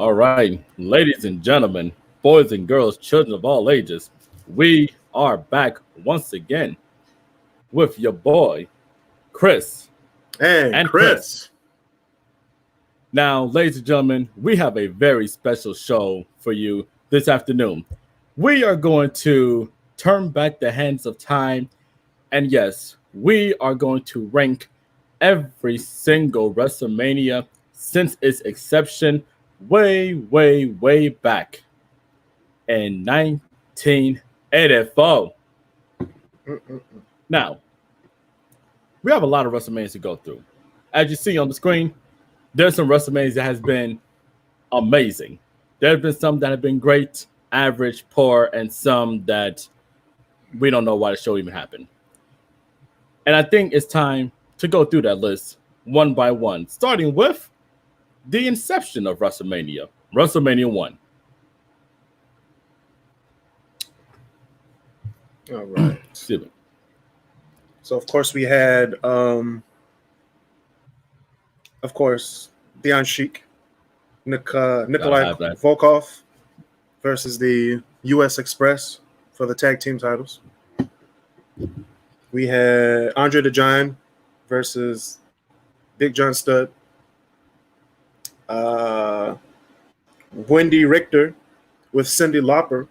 All right, ladies and gentlemen, boys and girls, children of all ages, we are back once again with your boy, Chris And and Chris. Chris. Now, ladies and gentlemen, we have a very special show for you this afternoon. We are going to turn back the hands of time, and yes, we are going to rank every single WrestleMania since its inception way back in 1984. Mm-mm-mm. Now, we have a lot of WrestleManias to go through. As you see on the screen, there's some WrestleManias that has been amazing. There have been some that have been great, average, poor, and some that we don't know why the show even happened. And I think it's time to go through that list one by one, starting with the inception of WrestleMania, WrestleMania 1. All right. Excuse me. So of course we had Dion Sheik, Nikolai have that. Volkov versus the US Express for the tag team titles. We had Andre the Giant versus Big John Studd. Wendy Richter with Cyndi Lauper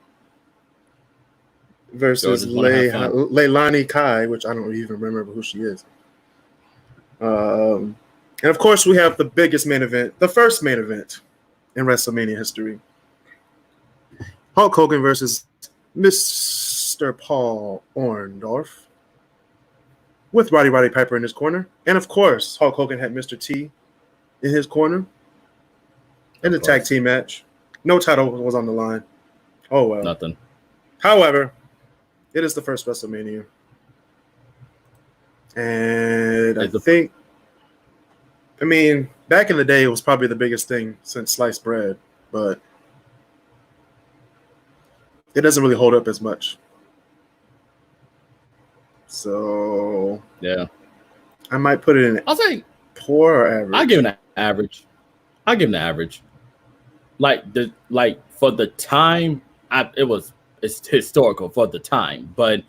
versus Just wanna have fun. Leilani Kai, which I don't even remember who she is. And of course, we have the biggest main event, the first main event in WrestleMania history. Hulk Hogan versus Mr. Paul Orndorff with Roddy Piper in his corner. And of course, Hulk Hogan had Mr. T in his corner in the tag team match. No title was on the line. Oh, well. Nothing. However, it is the first WrestleMania. And back in the day, it was probably the biggest thing since sliced bread, but it doesn't really hold up as much. So, Yeah. I might put it in I'll say poor or average. I'll give it an average. I'll give it an average. For the time, it's historical for the time. But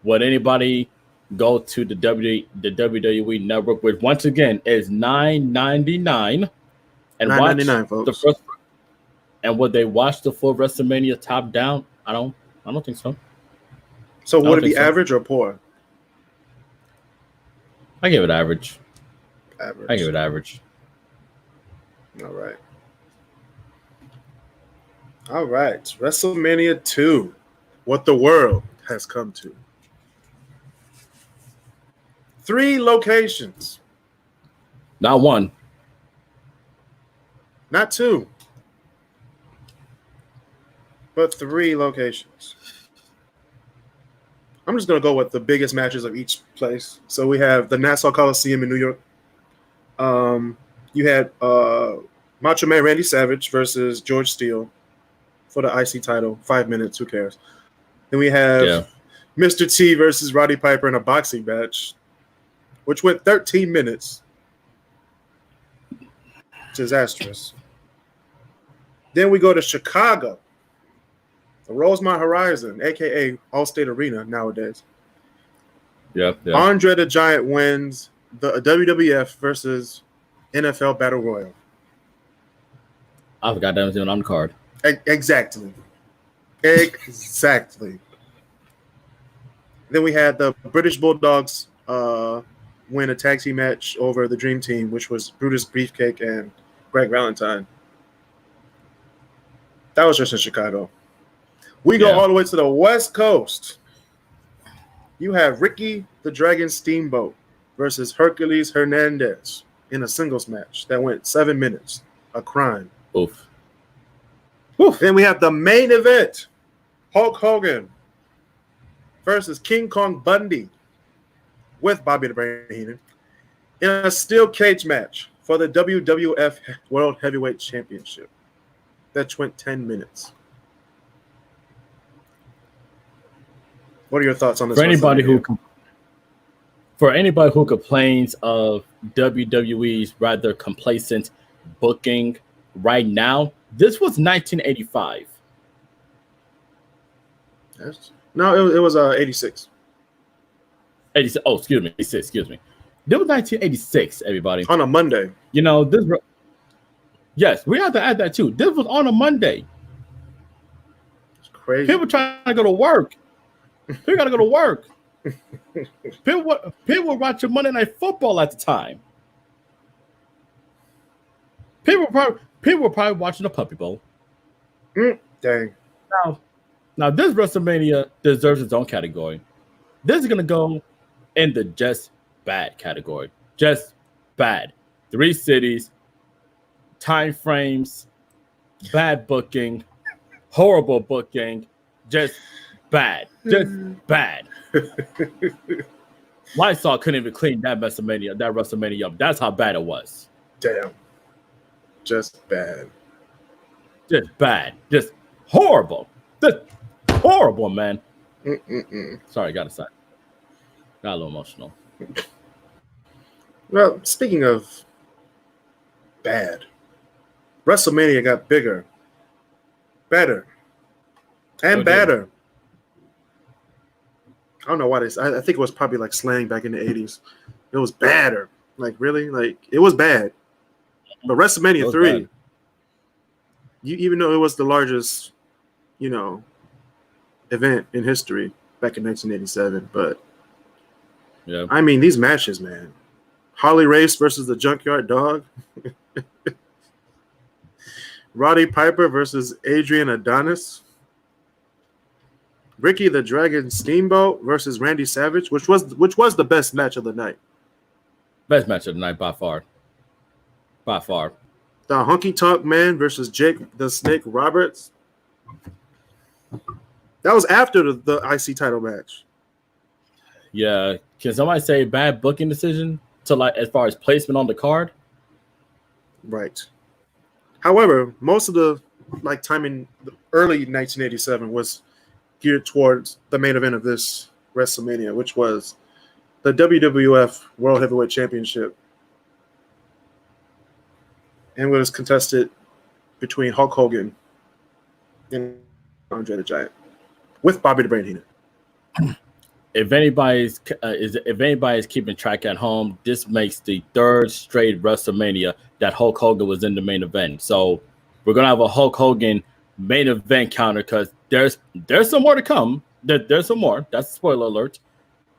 would anybody go to the WWE Network, which once again is $9.99, and watch $9.99, folks. the first? And would they watch the full WrestleMania top down? I don't think so. So would it be think so. average or poor? I give it average. Average. I give it average. All right. All right. WrestleMania 2. What the world has come to. 3 locations. Not one. Not 2. But 3 locations. I'm just going to go with the biggest matches of each place. So we have the Nassau Coliseum in New York. You had Macho Man Randy Savage versus George Steele for the IC title. 5 minutes, who cares? Then we have Mr. T versus Roddy Piper in a boxing match, which went 13 minutes. Disastrous. Then we go to Chicago, the Rosemont Horizon, a.k.a. Allstate Arena nowadays. Yeah. Andre the Giant wins the WWF versus NFL Battle Royal. I forgot that was even on the card. Exactly. Then we had the British Bulldogs win a tag team match over the Dream Team, which was Brutus Beefcake and Greg Valentine. That was just in Chicago. We go all the way to the West Coast. You have Ricky the Dragon Steamboat versus Hercules Hernandez in a singles match that went 7 minutes. A crime. Oof. Then we have the main event. Hulk Hogan versus King Kong Bundy with Bobby the Brain Heenan in a steel cage match for the WWF World Heavyweight Championship. That went 10 minutes. What are your thoughts on this? For anybody who complains of WWE's rather complacent booking right now, this was 1985. No, it was 86. 86. Oh, excuse me. 86, excuse me. This was 1986, everybody. On a Monday. You know, yes, we have to add that too. This was on a Monday. It's crazy. People trying to go to work. People got to go to work. People were watching Monday Night Football at the time. People were probably watching the Puppy Bowl. Dang. Now this WrestleMania deserves its own category. This is gonna go in the just bad category. Just bad. 3 cities, time frames, bad booking, horrible booking, just bad. Just bad. Lysol couldn't even clean that WrestleMania up. That's how bad it was. Damn. Just bad. Just bad. Just horrible. Just horrible, man. Sorry, got a little emotional. Well, speaking of bad, WrestleMania got bigger, better, and badder. I don't know why this. I think it was probably like slang back in the 80s. It was badder. Like, really? Like, it was bad. But WrestleMania 3, even though it was the largest, event in history back in 1987, but yeah, I mean, these matches, man. Harley Race versus the Junkyard Dog. Roddy Piper versus Adrian Adonis. Ricky the Dragon Steamboat versus Randy Savage, which was the best match of the night. Best match of the night by far. By far. The Honky Tonk Man versus Jake the Snake Roberts. That was after the IC title match. Yeah. Can somebody say bad booking decision to, like, as far as placement on the card? Right. However, most of the time in the early 1987 was geared towards the main event of this WrestleMania, which was the WWF World Heavyweight Championship. And was contested between Hulk Hogan and Andre the Giant, with Bobby the Brain Heenan. If anybody's keeping track at home, this makes the 3rd straight WrestleMania that Hulk Hogan was in the main event. So we're gonna have a Hulk Hogan main event counter because there's some more to come. There's some more. That's a spoiler alert.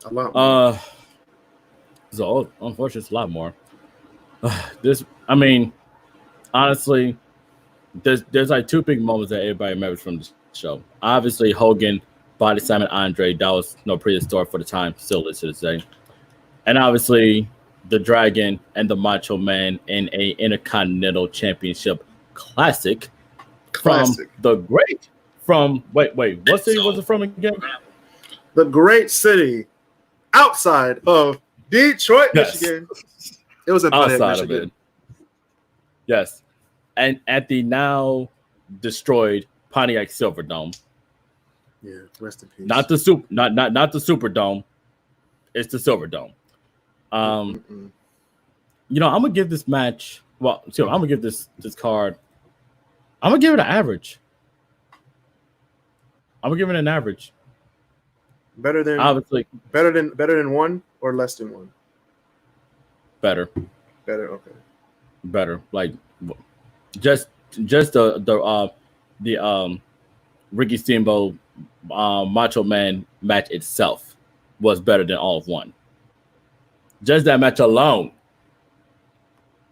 A lot more. So unfortunately, it's a lot more. Honestly, there's like 2 big moments that everybody remembers from the show. Obviously, Hogan body slamming Andre. That was prehistoric for the time, still is to this day. And obviously, the Dragon and the Macho Man in a Intercontinental Championship classic. From what city was it from again? The great city outside of Detroit, Michigan. It was outside of it. Yes. And at the now destroyed Pontiac Silverdome. Yeah, rest in peace. Not the Superdome. It's the Silverdome. I'm gonna give this match. Well, I'm gonna give this card. I'm gonna give it an average. I'm gonna give it an average. Better than 1 or less than 1. Better. Okay. Better. Like just the Ricky Steamboat Macho Man match itself was better than all of 1. Just that match alone.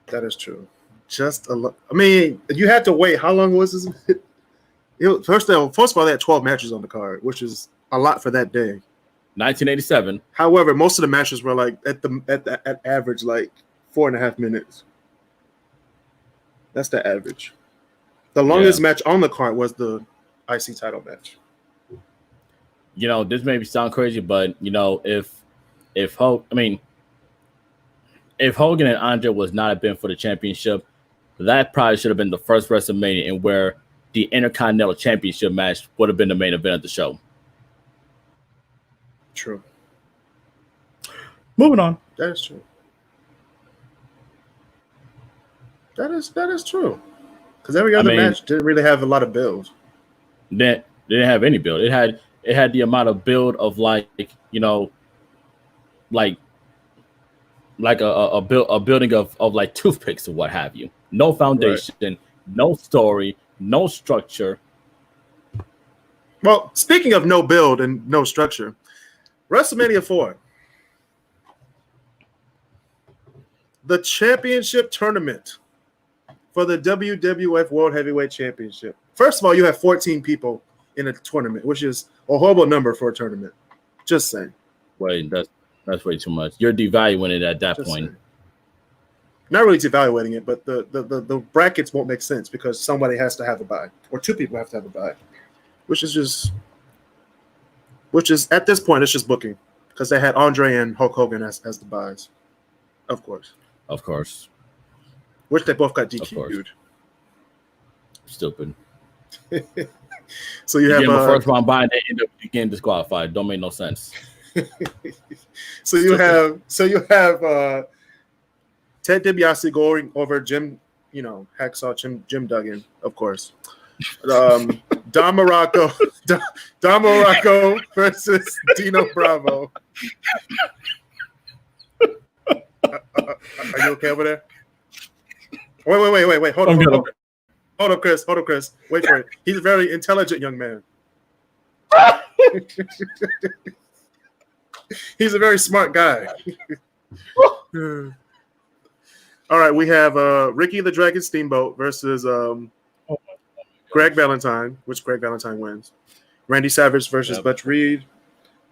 That is true. You had to wait. How long was this? First of all, they had 12 matches on the card, which is a lot for that day. 1987. However, most of the matches were like at average like 4.5 minutes. That's the average. The longest match on the card was the IC title match. This may sound crazy, but if Hogan and Andre was not have been for the championship, that probably should have been the first WrestleMania in where the Intercontinental Championship match would have been the main event of the show. True. Moving on. That is true. That is true. Because every other match didn't really have a lot of build. They didn't have any build. It had the amount of build of like a building of like toothpicks or what have you. No foundation, right. No story, no structure. Well, speaking of no build and no structure, WrestleMania 4, the championship tournament for the WWF World Heavyweight Championship. First of all, you have 14 people in a tournament, which is a horrible number for a tournament. Just saying. Wait, that's way too much. You're devaluing it at that point. Saying. Not really devaluating it, but the brackets won't make sense because somebody has to have a bye, or two people have to have a bye, which is at this point it's just booking because they had Andre and Hulk Hogan as the byes, of course. Which they both got DQ'd. Stupid. So you have the first round bye, they end up getting disqualified. Don't make no sense. So you have Ted DiBiase going over Jim, Hacksaw Jim Duggan, of course. Don Morocco versus Dino Bravo. Are you okay over there? Wait. Hold up, Chris. Wait for it. He's a very intelligent young man. He's a very smart guy. All right, we have Ricky the Dragon Steamboat versus Greg Valentine, which Greg Valentine wins. Randy Savage versus Butch Reed.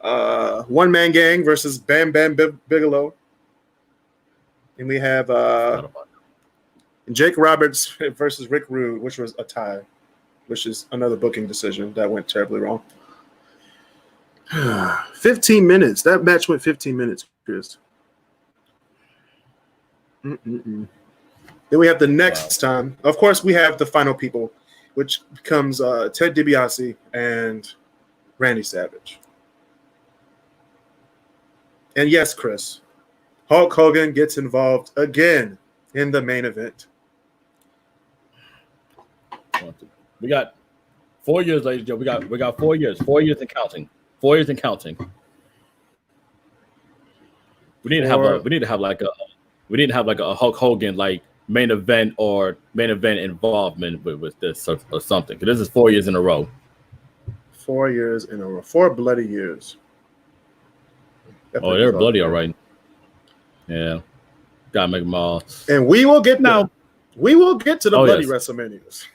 One Man Gang versus Bam Bam Bigelow. And we have Jake Roberts versus Rick Rude, which was a tie, which is another booking decision that went terribly wrong. 15 minutes. That match went 15 minutes, Chris. Then we have the next time. Of course, we have the final people, which becomes Ted DiBiase and Randy Savage. And yes, Chris, Hulk Hogan gets involved again in the main event. We got 4 years, ladies and gentlemen. We got 4 years. 4 years and counting. 4 years and counting. We need to have like a Hulk Hogan like main event involvement with this or something. Because this is 4 years in a row. 4 years in a row. 4 bloody years. They're bloody, all right. Yeah, gotta make them all. And we will get now. We will get to the bloody WrestleManias.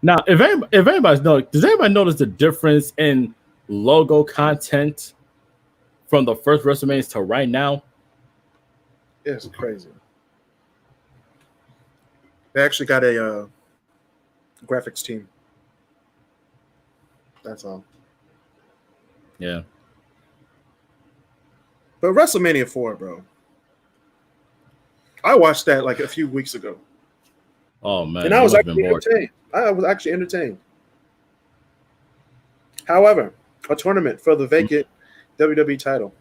Now, if anybody's noticed, does anybody notice the difference in logo content from the first WrestleManias to right now? It's crazy. They actually got a graphics team. That's all. Yeah. But WrestleMania 4, bro. I watched that like a few weeks ago. Oh, man. And I was actually entertained. However, a tournament for the vacant WWE title.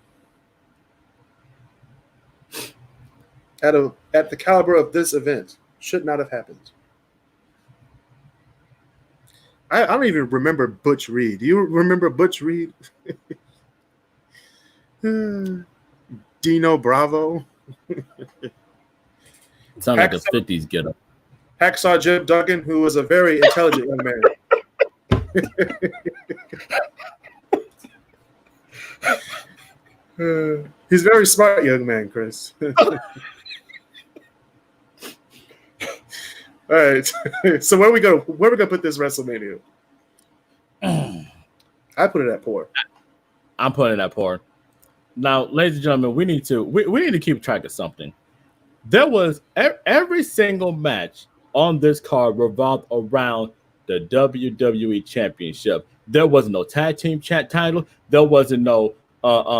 At the caliber of this event should not have happened. I don't even remember Butch Reed. Do you remember Butch Reed? Dino Bravo. Sounds like a 50s getup. Hacksaw Jim Duggan, who was a very intelligent young man. He's a very smart young man, Chris. All right. So where we gonna put this WrestleMania? I put it at poor. I'm putting it at poor. Now, ladies and gentlemen, we need to keep track of something. There was every single match on this card revolved around the WWE Championship. There wasn't no tag team title. There wasn't no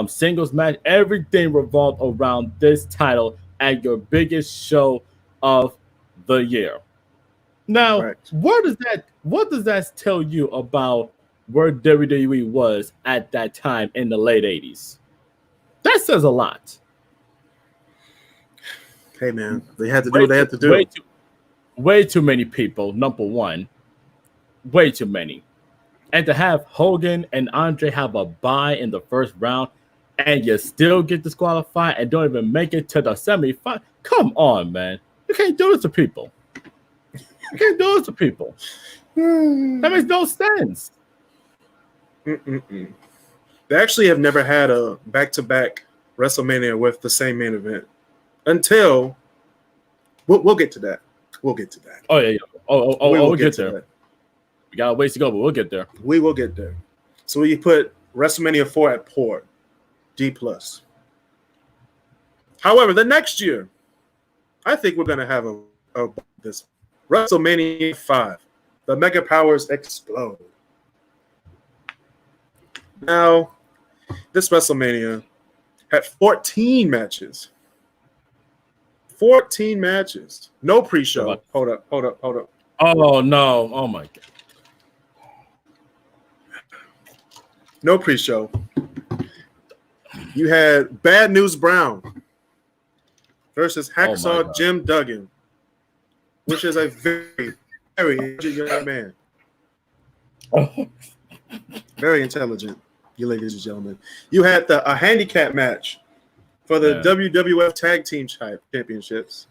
singles match. Everything revolved around this title at your biggest show of the year. Now, right. What does that tell you about where WWE was at that time in the late 80s? That says a lot. Hey man, they had to do what they had to do. way too many people. Number one, way too many. And to have Hogan and Andre have a bye in the first round, and you still get disqualified and don't even make it to the semifinal. Come on, man. You can't do this to people. You can't do this to people. That makes no sense. They actually have never had a back-to-back WrestleMania with the same main event until we'll get to that. We'll get to that. Oh yeah. We'll get there. That. We got a ways to go, but we'll get there. We will get there. So we put WrestleMania 4 at poor, D+. However, the next year, I think we're gonna have this WrestleMania 5. The Mega Powers explode. Now, this WrestleMania had 14 matches. 14 matches. No pre-show. Hold up. Oh no! Oh my god! No pre-show. You had Bad News Brown versus Hacksaw Jim Duggan, which is a very, very young man. Very intelligent, you ladies and gentlemen. You had a handicap match for the WWF Tag Team Championships.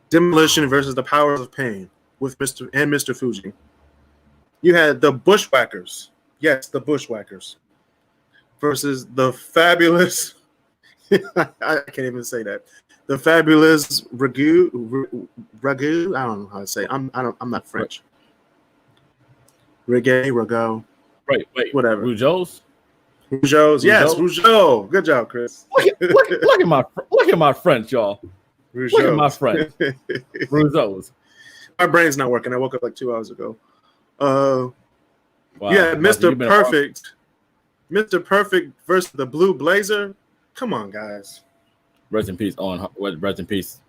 Demolition versus the Powers of Pain with Mr. Fuji. You had the Bushwhackers. Yes, the Bushwhackers versus the fabulous. I can't even say that. The fabulous Ragu. I don't know how to say. I'm not French. Rago. Wait. Whatever. Rougeau's. Yes, Rougeau. Good job, Chris. Look at my French, y'all. Rougeau's. Look at my French. Rougeau's. My brain's not working. I woke up like 2 hours ago. Wow. Yeah, Mr. Perfect. Mr. Perfect versus the Blue Blazer. Come on, guys. Rest in peace, Owen. Rest in peace.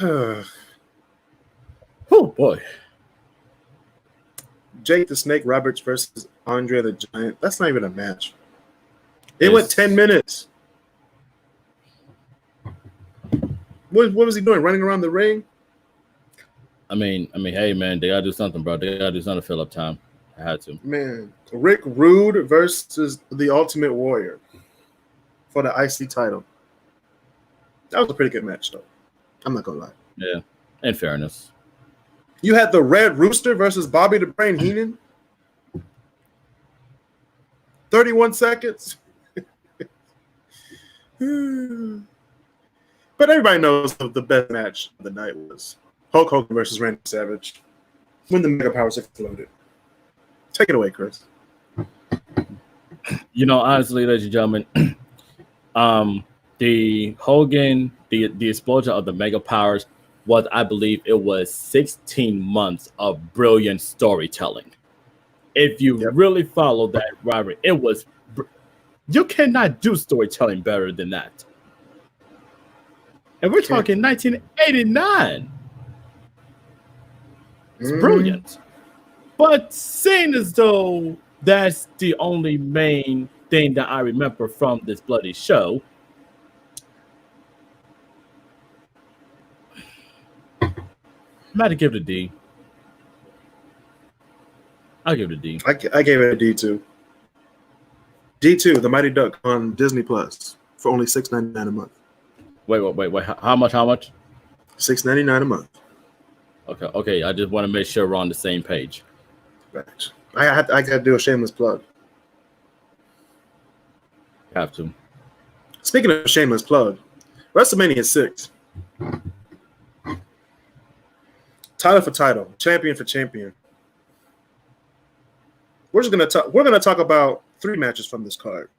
Oh boy. Jake the Snake Roberts versus Andre the Giant. That's not even a match. It went 10 minutes. What was he doing? Running around the ring? I mean, hey man, they gotta do something, bro. They gotta do something to fill up time. I had to. Man, Rick Rude versus the Ultimate Warrior for the IC title. That was a pretty good match, though. I'm not gonna lie. Yeah, in fairness. You had the Red Rooster versus Bobby the Brain Heenan. 31 seconds. But everybody knows the best match of the night was Hulk Hogan versus Randy Savage when the Mega Powers exploded. Take it away, Chris. You know, honestly, ladies and gentlemen, the Hogan, the explosion of the Mega Powers was, I believe, it was 16 months of brilliant storytelling. If you really follow that, Robert, it was. You cannot do storytelling better than that. And we're talking 1989. It's brilliant. But seeing as though that's the only main thing that I remember from this bloody show, I'm about to give it a D. I'll give it a D. I gave it a D2. D2, The Mighty Duck on Disney Plus for only $6.99 a month. Wait. How much? $6.99 a month. Okay. I just want to make sure we're on the same page. Right. I got to do a shameless plug. Have to. Speaking of shameless plug, WrestleMania 6. Title for title, champion for champion. We're gonna talk about 3 matches from this card.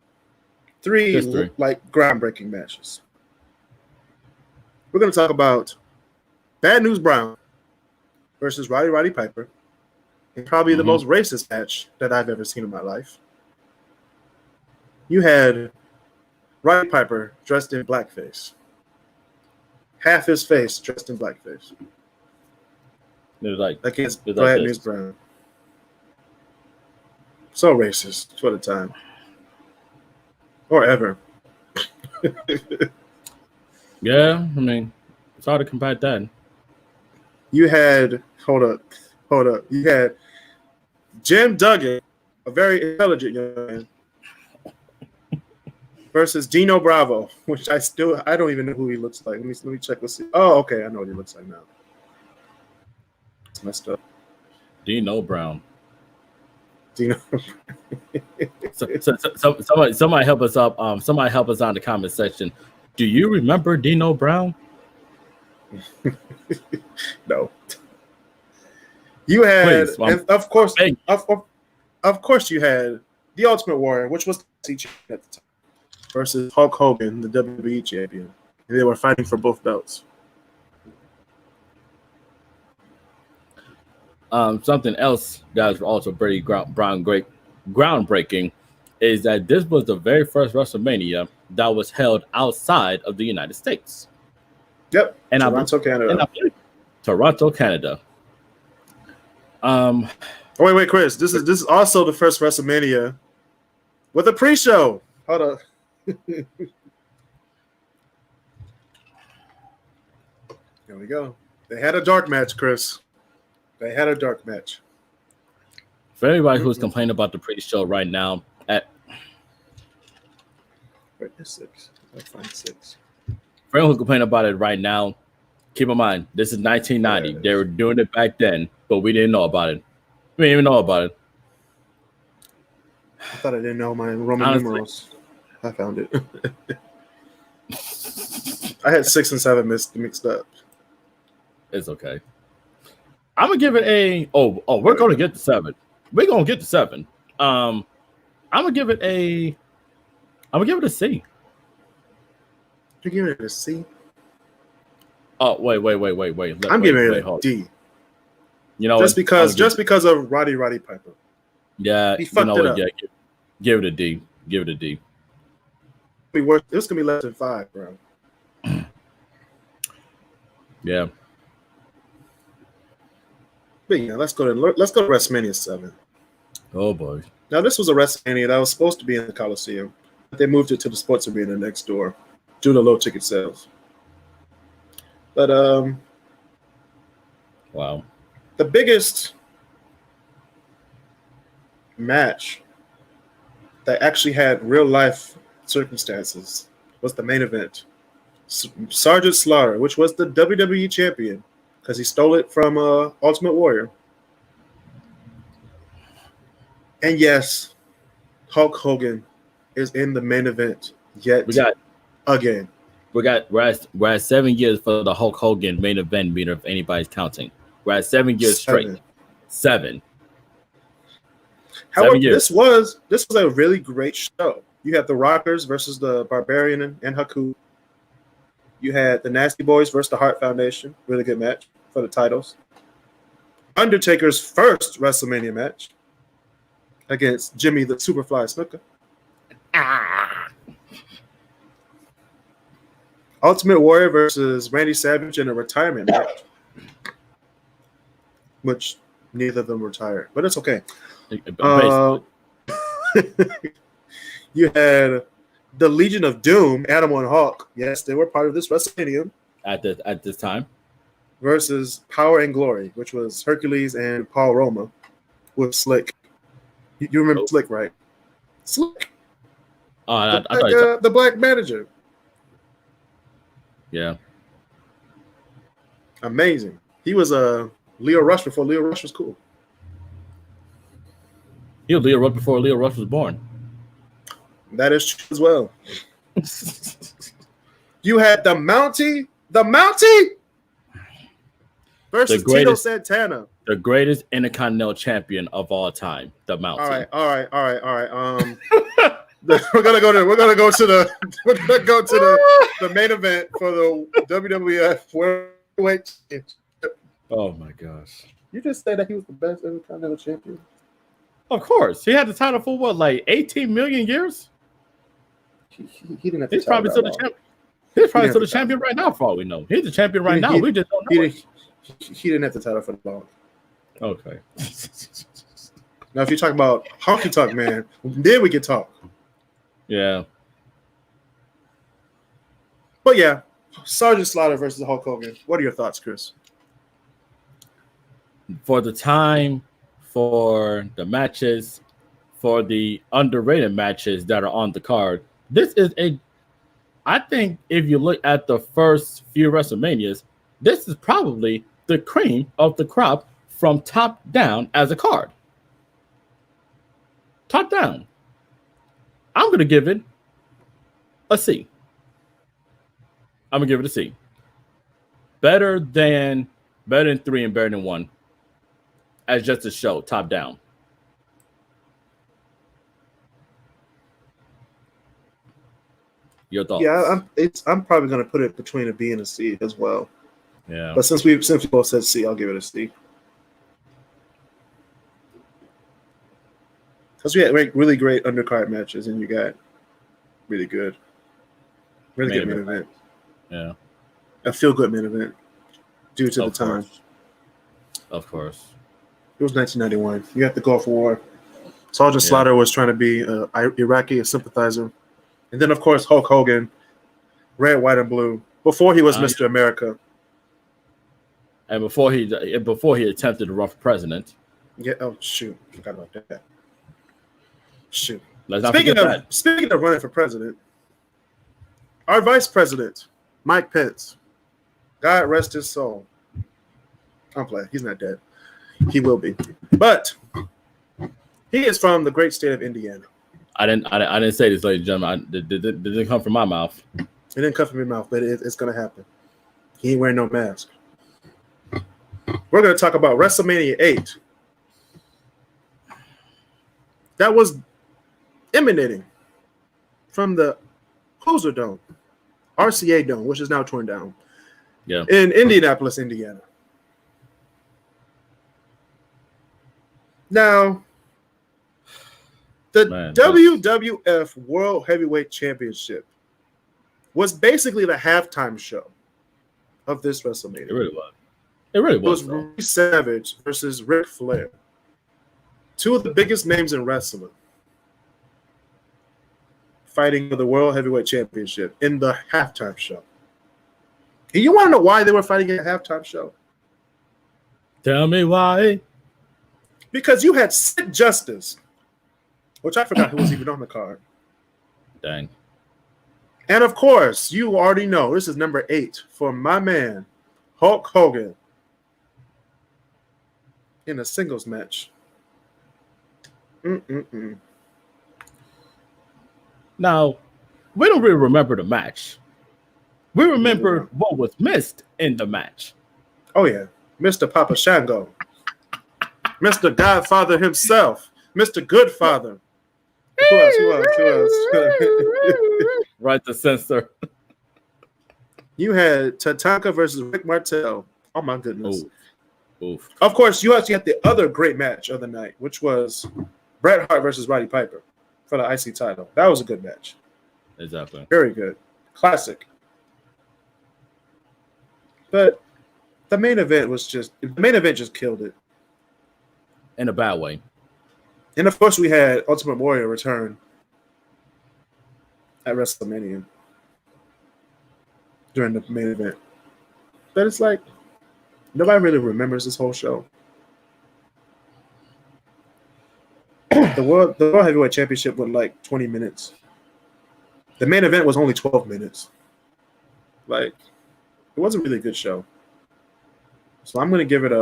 Three like groundbreaking matches. We're gonna talk about Bad News Brown versus Roddy Piper, and probably the most racist match that I've ever seen in my life. You had Roddy Piper dressed in blackface. Half his face dressed in blackface. It was like against Bad News Brown. So racist for the time. Or ever. Yeah, I mean, it's hard to combat that. You had hold up. You had Jim Duggan, a very intelligent young man, versus Dino Bravo, which I don't even know who he looks like. Let me check. Let's see. Oh, okay, I know what he looks like now. It's messed up. Dino Brown. Dino. Somebody help us up. Somebody help us out in the comment section. Do you remember Dino Brown? No. You had, Please, and of course, you had the Ultimate Warrior, which was the champion at the time, versus Hulk Hogan, the WWE champion, and they were fighting for both belts. Something else, guys, were also pretty groundbreaking, is that this was the very first WrestleMania that was held outside of the United States. Yep, Toronto, Canada. Toronto, Canada. Wait, Chris. This is also the first WrestleMania with a pre-show. Hold on. Here we go. They had a dark match, Chris. They had a dark match. For anybody who's complaining about the pre-show right now, Wait, there's 6. I'll find 6. For anyone who's complaining about it right now, keep in mind, this is 1990. They were doing it back then, but we didn't know about it. We didn't even know about it. I thought I didn't know my Roman numerals. I found it. I had 6 and 7 mixed up. It's okay. I'm gonna give it a. We're gonna get to 7. We're gonna get to 7. I'm gonna give it a. I'm gonna give it a C. You're giving it a C? Oh wait. I'm giving it a D. You know, just because of Roddy Piper. Yeah, he fucked it up. Yeah, give it a D. Give it a D. It's gonna be less than 5, bro. Yeah. But yeah, let's go to WrestleMania 7. Oh boy. Now this was a WrestleMania that was supposed to be in the Coliseum, but they moved it to the sports arena next door due to low ticket sales. But wow. The biggest match that actually had real life circumstances was the main event. Sergeant Slaughter, which was the WWE champion, because he stole it from Ultimate Warrior. And yes, Hulk Hogan is in the main event again. We're at 7 years for the Hulk Hogan main event meter, if anybody's counting. We're at 7 years straight. 7. However, this was a really great show. You had the Rockers versus the Barbarian and Haku. You had the Nasty Boys versus the Hart Foundation. Really good match for the titles. Undertaker's first WrestleMania match against Jimmy the Superfly Snuka. Ultimate Warrior versus Randy Savage in a retirement match, which neither of them retired, but it's okay. You had the Legion of Doom, Animal and Hawk. Yes, they were part of this WrestleMania at this time. Versus Power and Glory, which was Hercules and Paul Roma with Slick. You remember Slick, right? Slick. The black manager. Yeah. Amazing. He was Leo Rush before Leo Rush was cool. He was Leo Rush before Leo Rush was born. That is true as well. You had the Mountie versus Tito Santana. The greatest Intercontinental Champion of all time, the Mountie. All right. We're gonna go to the main event for the WWF Worldwide Championship. Oh my gosh! You just said that he was the best Intercontinental Champion. Of course, he had the title for what, like 18 million years. He didn't have He's probably still the champion. He's probably still the champion right now, for all we know. He's the champion right now. We just don't know. He didn't have the title for long. Okay. Now, if you're talking about Honky Tonk Man, then we can talk. Yeah. But yeah, Sergeant Slaughter versus Hulk Hogan. What are your thoughts, Chris? for the time, for the matches, for the underrated matches that are on the card, this is a. I think if you look at the first few WrestleManias, this is probably the cream of the crop from top down as a card. Top down. I'm going to give it a C. I'm going to give it a C. Better than 3 and better than 1 as just a show, top down. Your thoughts? Yeah, I'm probably going to put it between a B and a C as well. Yeah. But since we both said C, I'll give it a C. Because we had really great undercard matches, and you got really good main event. Yeah. A feel-good main event due to the time. Of course. It was 1991. You had the Gulf War. Sergeant Slaughter was trying to be Iraqi, a sympathizer. And then, of course, Hulk Hogan, red, white, and blue, before he was Mr. America. And before he attempted to run for president. Yeah. Oh, shoot. Forgot about that. Shoot. Speaking of running for president, our vice president, Mike Pence, God rest his soul. I'm playing. He's not dead. He will be. But he is from the great state of Indiana. I didn't say this, ladies and gentlemen. It didn't come from my mouth. It didn't come from your mouth, but it's going to happen. He ain't wearing no mask. We're going to talk about WrestleMania 8. That was emanating from the Hoosier Dome, RCA Dome, which is now torn down. Yeah. In Indianapolis, Indiana. Now, the WWF World Heavyweight Championship was basically the halftime show of this WrestleMania. It really was. It really was. It was Randy Savage versus Ric Flair. Two of the biggest names in wrestling fighting for the World Heavyweight Championship in the halftime show. And you want to know why they were fighting in a halftime show? Tell me why. Because you had Sid Justice, which I forgot who was even on the card. Dang. And of course, you already know this is number 8 for my man, Hulk Hogan, in a singles match. Now, we don't really remember the match. We remember what was missed in the match. Oh, yeah. Mr. Papa Shango. Mr. Godfather himself. Mr. Goodfather. Who else? Right, the censor. You had Tatanka versus Rick Martel. Oh, my goodness. Oof. Of course, you actually had the other great match of the night, which was Bret Hart versus Roddy Piper for the IC title. That was a good match. Exactly. Very good. Classic. But the main event just killed it. In a bad way. And of course, we had Ultimate Warrior return at WrestleMania during the main event. But it's like, nobody really remembers this whole show. The World Heavyweight Championship went like 20 minutes. The main event was only 12 minutes. Like, it was a really good show. So I'm going to give it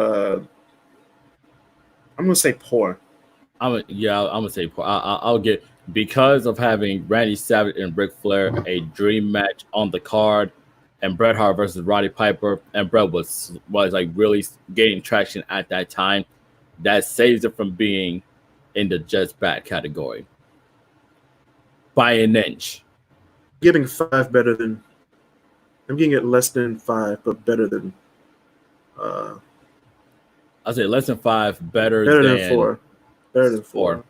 I'm going to say poor. I'm going to say poor. I'll get, because of having Randy Savage and Ric Flair, a dream match on the card, and Bret Hart versus Roddy Piper, and Bret was like really gaining traction at that time. That saves it from being in the just bad category by an inch. Giving 5 better than. I'm giving it less than 5, but better than. I say less than 5, better than 4. Better than 4.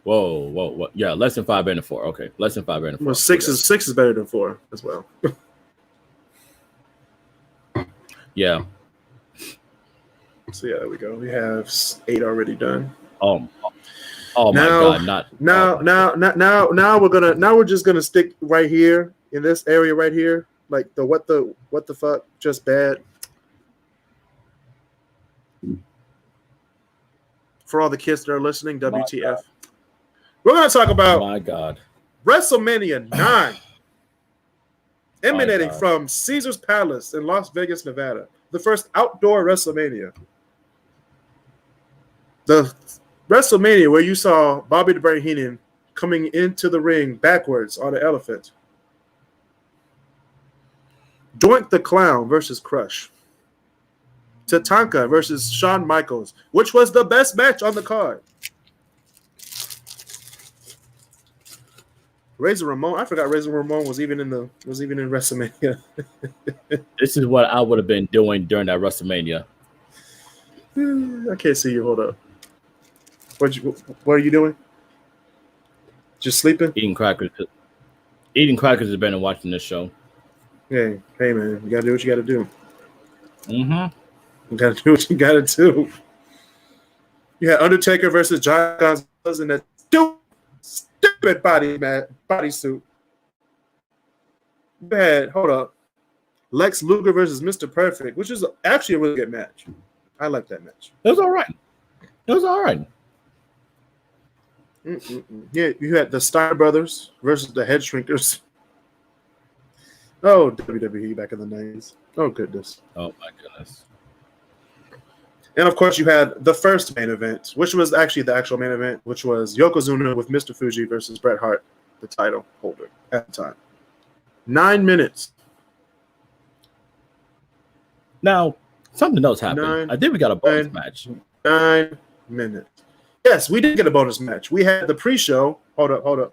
Whoa. Yeah, less than 5, better than 4. Okay, less than 5, better than 4. Well, 6 is better than 4 as well. Yeah. So yeah, there we go. We have 8 already done. Oh my God! Now we're just gonna stick right here in this area right here, like the what the fuck, just bad. For all the kids that are listening, My WTF. God. We're going to talk about My God. WrestleMania 9, emanating God. from Caesar's Palace in Las Vegas, Nevada. The first outdoor WrestleMania. The WrestleMania where you saw Bobby the Brain Heenan coming into the ring backwards on an elephant. Doink the Clown versus Crush. Tatanka versus Shawn Michaels, which was the best match on the card. Razor Ramon, I forgot Razor Ramon was even in WrestleMania. This is what I would have been doing during that WrestleMania. I can't see you. Hold up. What are you doing? Just sleeping? Eating crackers. Eating crackers is better than watching this show. Hey man, you gotta do what you gotta do. Mm-hmm. You gotta do what you gotta do. You had Undertaker versus John Gonzalez in that stupid bodysuit. You had, hold up, Lex Luger versus Mr. Perfect, which is actually a really good match. I like that match. It was all right. Yeah, you had the Steiner Brothers versus the Head Shrinkers. Oh, WWE back in the 90s. Oh, goodness. Oh, my goodness. And, of course, you had the first main event, which was actually the actual main event, which was Yokozuna with Mr. Fuji versus Bret Hart, the title holder at the time. 9 minutes. Now, something else happened. I think we got a bonus match. 9 minutes. Yes, we did get a bonus match. We had the pre-show. Hold up.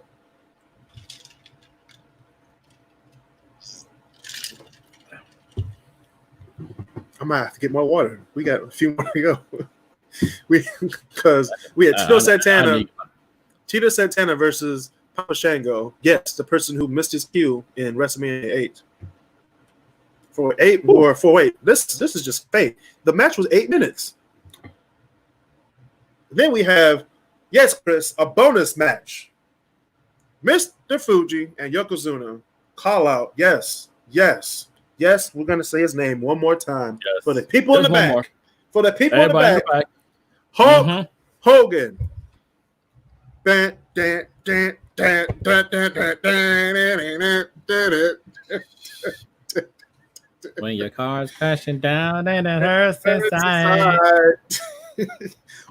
I might have to get more water. We got a few more to go. Because we had Tito Santana versus Papa Shango. Yes, the person who missed his cue in WrestleMania 8. This is just fake. The match was 8 minutes. Then we have, yes, Chris, a bonus match. Mr. Fuji and Yokozuna call out. Yes. We're gonna say his name one more time for the people in the back. More. For the people in the back. Mm-hmm. Hogan. When your car's crashing down and it hurts inside.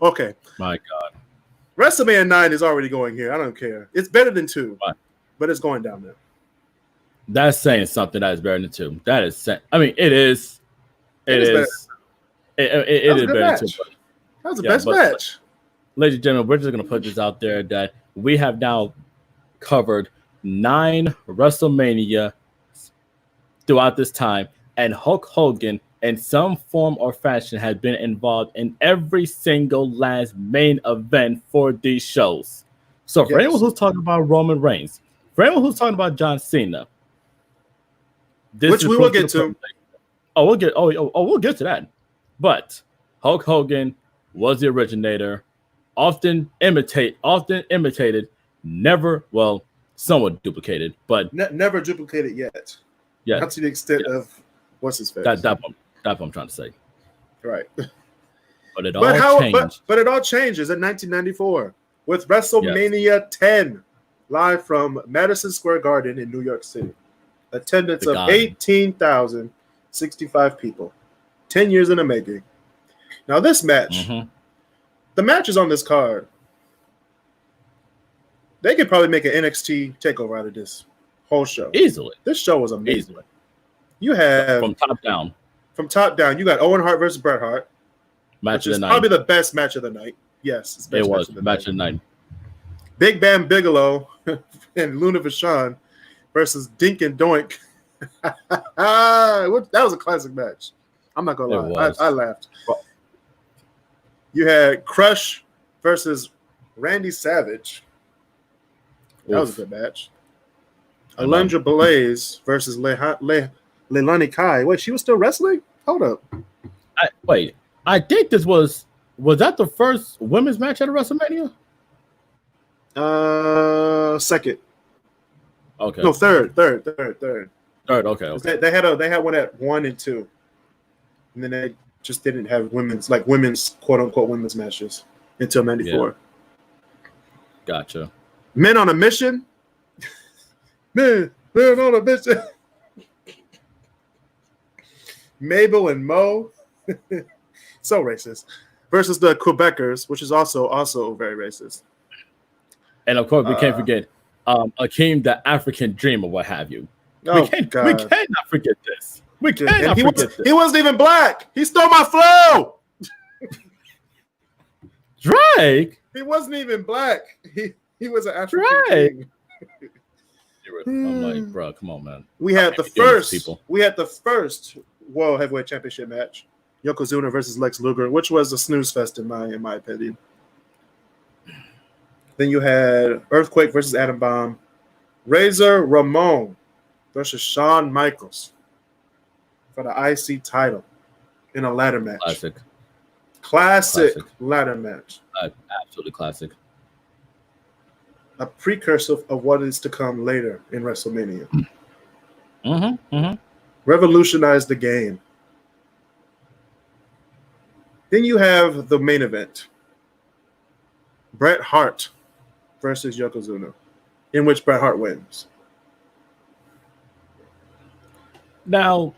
Okay. My God. WrestleMania 9 is already going here. I don't care. It's better than 2, What? But it's going down there. That's saying something that is better than 2. That is saying, I mean, it is. It is. It is better than 2. That was the best match. Ladies and gentlemen, we're just going to put this out there that we have now covered 9 WrestleMania throughout this time, and Hulk Hogan in some form or fashion has been involved in every single last main event for these shows. So for anyone who's talking about Roman Reigns, for anyone who's talking about John Cena, which we will get to. We'll get to that. But Hulk Hogan was the originator, often imitated, never, well, somewhat duplicated, but never duplicated yet. Yeah, not to the extent of what's his face. That's what I'm trying to say. Right. But it all changed. But it all changes in 1994 with WrestleMania 10 live from Madison Square Garden in New York City. Attendance of 18,065 people. 10 years in the making. Now this match, the matches on this card, they could probably make an NXT takeover out of this whole show. Easily. This show was amazing. Easily. You have from top down. From top down, you got Owen Hart versus Bret Hart. Match of the night. Probably the best match of the night. Yes, it's it was match of the night. Big Bam Bigelow and Luna Vachon versus Dink and Doink. That was a classic match. I'm not gonna lie, I laughed. You had Crush versus Randy Savage. That was a good match. Alundra Blaze versus Leilani Kai. Wait, she was still wrestling? Hold up. I think this was that the first women's match at a WrestleMania? Second. Okay. No, third. Third. Okay. They had one at 1 and 2, and then they just didn't have women's quote unquote women's matches. until 94. Yeah. Gotcha. Men on a Mission. Men on a Mission. Mabel and Mo. So racist. Versus the Quebecers, which is also very racist. And of course, we can't forget Akeem, the African Dream, or what have you. Oh, we cannot forget this. We cannot forget this. He wasn't even black. He stole my flow. Drake. He wasn't even black. He was an African king. I'm like, bro, come on, man. We had the first World Heavyweight Championship match. Yokozuna versus Lex Luger, which was a snooze fest in my opinion. Then you had Earthquake versus Atom Bomb, Razor Ramon versus Shawn Michaels for the IC title in a ladder match. Classic ladder match. Absolutely classic. A precursor of what is to come later in WrestleMania. Revolutionized the game. Then you have the main event. Bret Hart versus Yokozuna, in which Bret Hart wins. Now,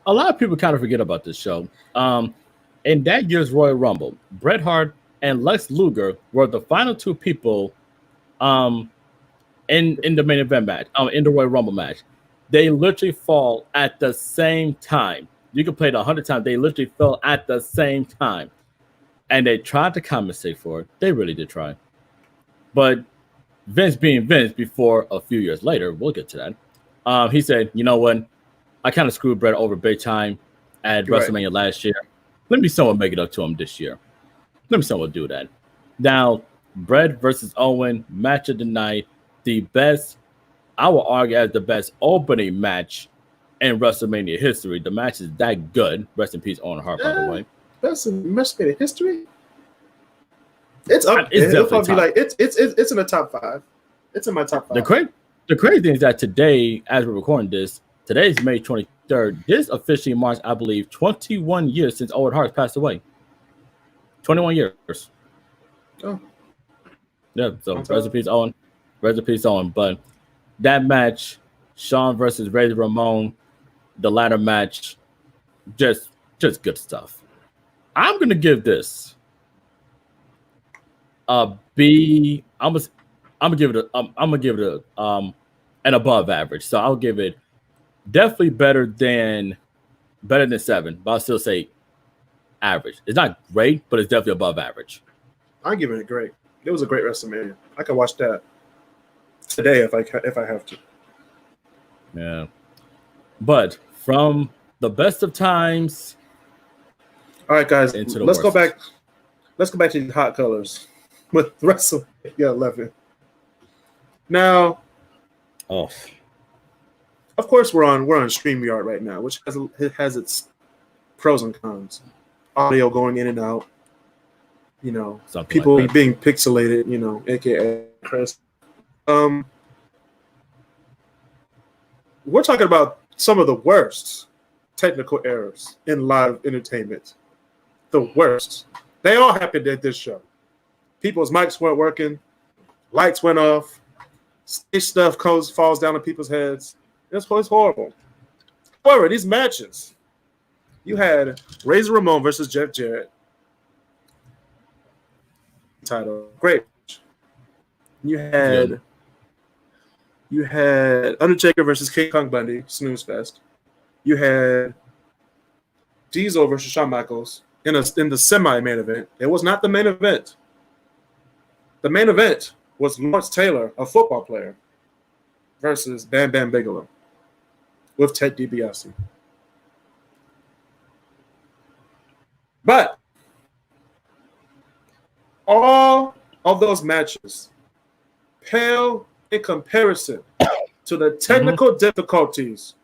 a lot of people kind of forget about this show. In that year's Royal Rumble, Bret Hart and Lex Luger were the final two people in the main event match, in the Royal Rumble match. They literally fall at the same time. You can play it 100 times. They literally fell at the same time. And they tried to compensate for it. They really did try. But Vince being Vince, before a few years later, we'll get to that, he said, you know what? I kind of screwed Bret over big time at WrestleMania last year. Let me someone make it up to him this year. Let me someone do that. Now, Bret versus Owen, match of the night. The best, I will argue, as the best opening match in WrestleMania history. The match is that good. Rest in peace, Owen Hart, by the way. That's in WrestleMania history. It's up. It's It'll probably be like it's in the top 5. It's in my top 5. The crazy thing is that today, as we're recording this, today's May 23rd. This officially marks, I believe, 21 years since Owen Hart passed away. 21 years. Oh. Yeah, so rest in peace, Owen. Rest in peace, Owen. But that match, Shawn versus Razor Ramon, the ladder match, just good stuff. I'm gonna give this a B. I'm gonna give it an above average. So I'll give it definitely better than 7, but I'll still say average. It's not great, but it's definitely above average. I'm giving it great. It was a great WrestleMania. I can watch that today if I have to. Yeah, but from the best of times. All right, guys. Let's go back. Let's go back to the hot colors with WrestleMania 11. Now, of course, we're on StreamYard right now, which has its pros and cons. Audio going in and out. You know, something people like being pixelated. You know, aka Chris. We're talking about some of the worst technical errors in live entertainment. The worst. They all happened at this show. People's mics weren't working. Lights went off. Stage stuff falls down on people's heads. It's horrible. However, these matches, you had Razor Ramon versus Jeff Jarrett. Title. Great. You had Undertaker versus King Kong Bundy, snooze fest. You had Diesel versus Shawn Michaels in the semi-main event. It was not the main event. The main event was Lawrence Taylor, a football player, versus Bam Bam Bigelow with Ted DiBiase. But all of those matches pale in comparison to the technical difficulties,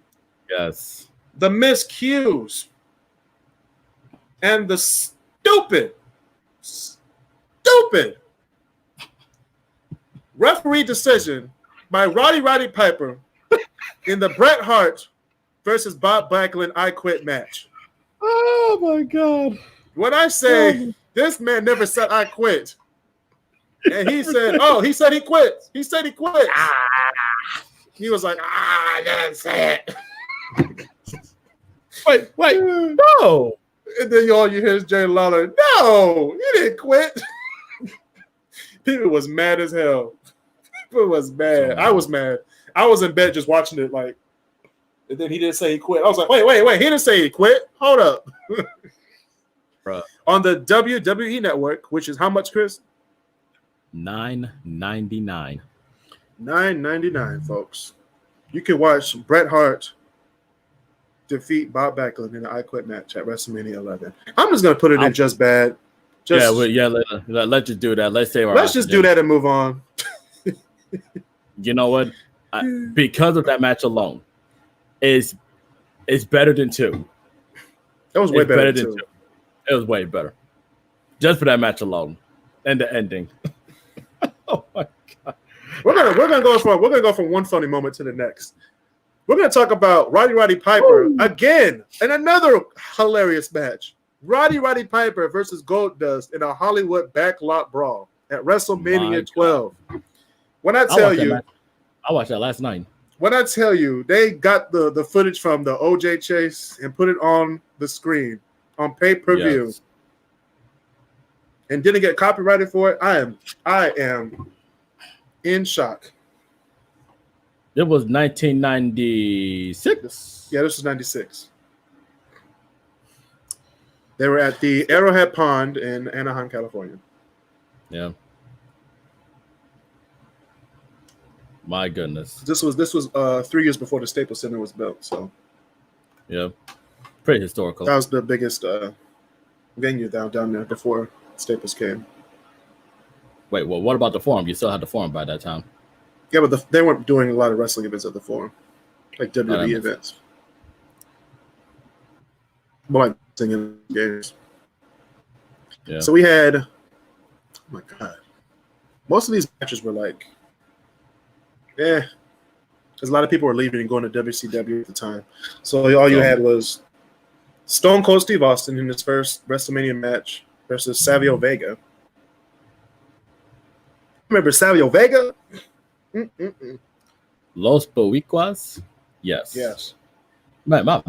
the miscues, and the stupid referee decision by Roddy Piper in the Bret Hart versus Bob Backlund I Quit match. Oh my God. When I say This man never said I quit. And he said, oh, he said he quit. He said he quit. He was like, I didn't say it. Wait, no. And then all you hear is Jay Lawler, no, you didn't quit. People was mad as hell. People was mad. I was mad. I was in bed just watching it like, and then he didn't say he quit. I was like, wait. He didn't say he quit. Hold up. Bruh. On the WWE Network, which is how much, Chris? $9.99. $9.99, folks. You can watch Bret Hart defeat Bob Backlund in an I Quit match at WrestleMania 11. I'm just gonna put it in just bad. Let's just do that. Let's save our. Let's just do that and move on. You know what? Because of that match alone, it's better than 2. That was way better than 2. It was way better. Just for that match alone. And the ending. Oh my god. We're gonna go from one funny moment to the next. We're gonna talk about Roddy Piper again in another hilarious match. Roddy Piper versus Goldust in a Hollywood backlot brawl at WrestleMania 12. When I tell you, I watched that last night. When I tell you, they got the footage from the OJ chase and put it on the screen on pay-per-view. Yes. And didn't get copyrighted for it. I am in shock. It was 1996. Yeah, this was 96. They were at the Arrowhead Pond in Anaheim, California. Yeah. My goodness. This was 3 years before the Staples Center was built. So yeah, pretty historical. That was the biggest venue down there before Staples came. Wait, well, what about the Forum? You still had the Forum by that time. Yeah, but they weren't doing a lot of wrestling events at the Forum, like WWE events. More like singing games. Yeah. So we had, oh my god, most of these matches were like, because a lot of people were leaving and going to WCW at the time. So all you had was Stone Cold Steve Austin in his first WrestleMania match versus Savio Vega. Remember Savio Vega? Los Boricuas? Yes. Man, my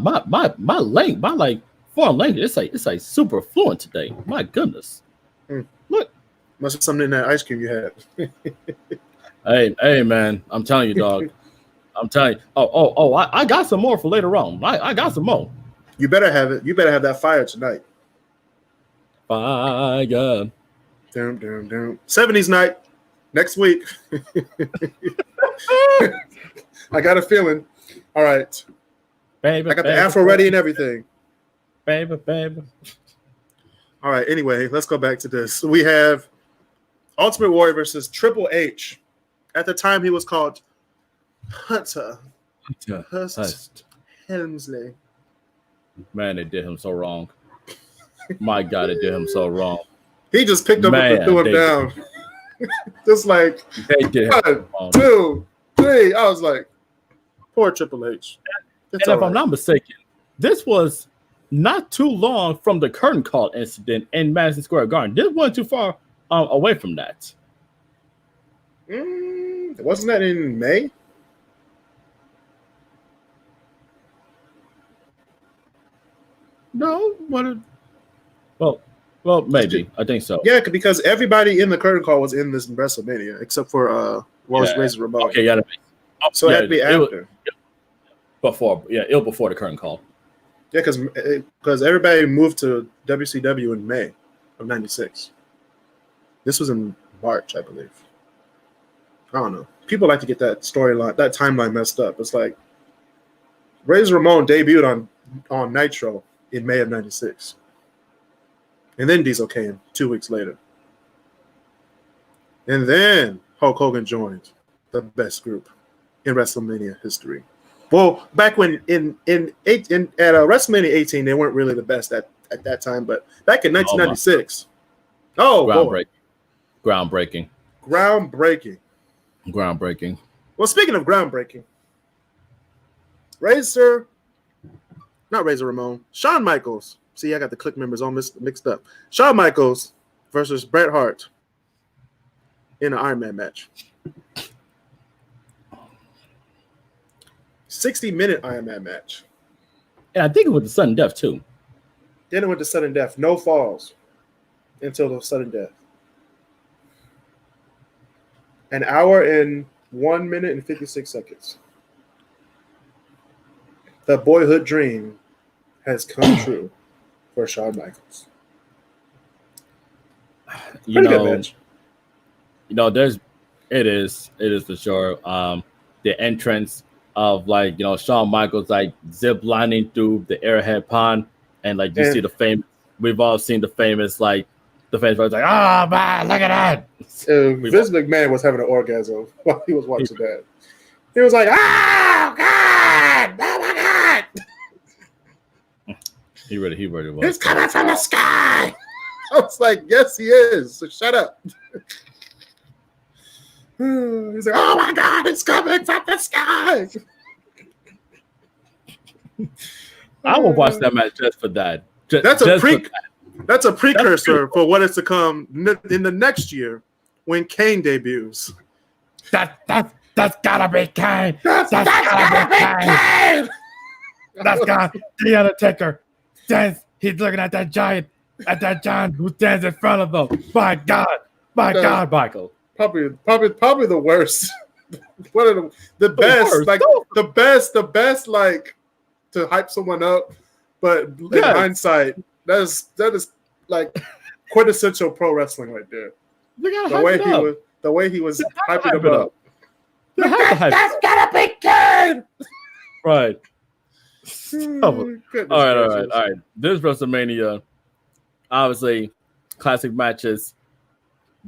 foreign language, it's like super fluent today. My goodness. Look. Must be something in that ice cream you had. Hey, man, I'm telling you, dog. I'm telling you. Oh, I got some more for later on. I got some more. You better have it. You better have that fire tonight. Fire. Down. 70s night next week. I got a feeling. All right. Baby, I got the afro ready and everything. Baby. All right. Anyway, let's go back to this. We have Ultimate Warrior versus Triple H. At the time, he was called Hunter Hearst Helmsley. Man, they did him so wrong. My God, they did him so wrong. He just picked up and threw him down. Just like, they did 1, 2, 3. I was like, poor Triple H. And if I'm not mistaken, this was not too long from the curtain call incident in Madison Square Garden. This wasn't too far away from that. Wasn't that in May? No, well, maybe. I think so. Yeah, because everybody in the curtain call was in this WrestleMania except for Razor Ramon. Okay, yeah. So it had to be after. Before the curtain call. Yeah, because everybody moved to WCW in May of '96. This was in March, I believe. I don't know. People like to get that storyline, that timeline messed up. It's like Razor Ramon debuted on Nitro in May of '96. And then Diesel came 2 weeks later. And then Hulk Hogan joined the best group in WrestleMania history. Well, back when at WrestleMania 18, they weren't really the best at that time, but back in 1996. Groundbreaking. Well, speaking of groundbreaking, Shawn Michaels See, I got the Click members all mixed up. Shawn Michaels versus Bret Hart in an Iron Man match. 60-minute Iron Man match. And I think it was the sudden death too. Then it went to sudden death. No falls until the sudden death. An hour and 1 minute and 56 seconds. The boyhood dream has come true for Shawn Michaels. You Pretty good match. It is for sure. The entrance of Shawn Michaels zip lining through the Airhead Pond, and see the famous. We've all seen the famous the famous words "Oh man, look at that!" Vince McMahon was having an orgasm while he was watching that. He was like, "Oh God, oh my God!" He really was. He's coming from the sky. I was like, "Yes, he is." So shut up. He's like, "Oh my God, it's coming from the sky." I will watch that match just for that. That's a precursor for what is to come in the next year when Kane debuts. That's gotta be Kane. That's gotta be Kane. That's got the Undertaker. He's looking at that giant who stands in front of him. My God, Michael. Probably the worst. One of the best, the best, to hype someone up, but in hindsight, that is quintessential pro wrestling right there. The way he was hyping him up. That's gotta be good. Right. All right. This WrestleMania, obviously, classic matches.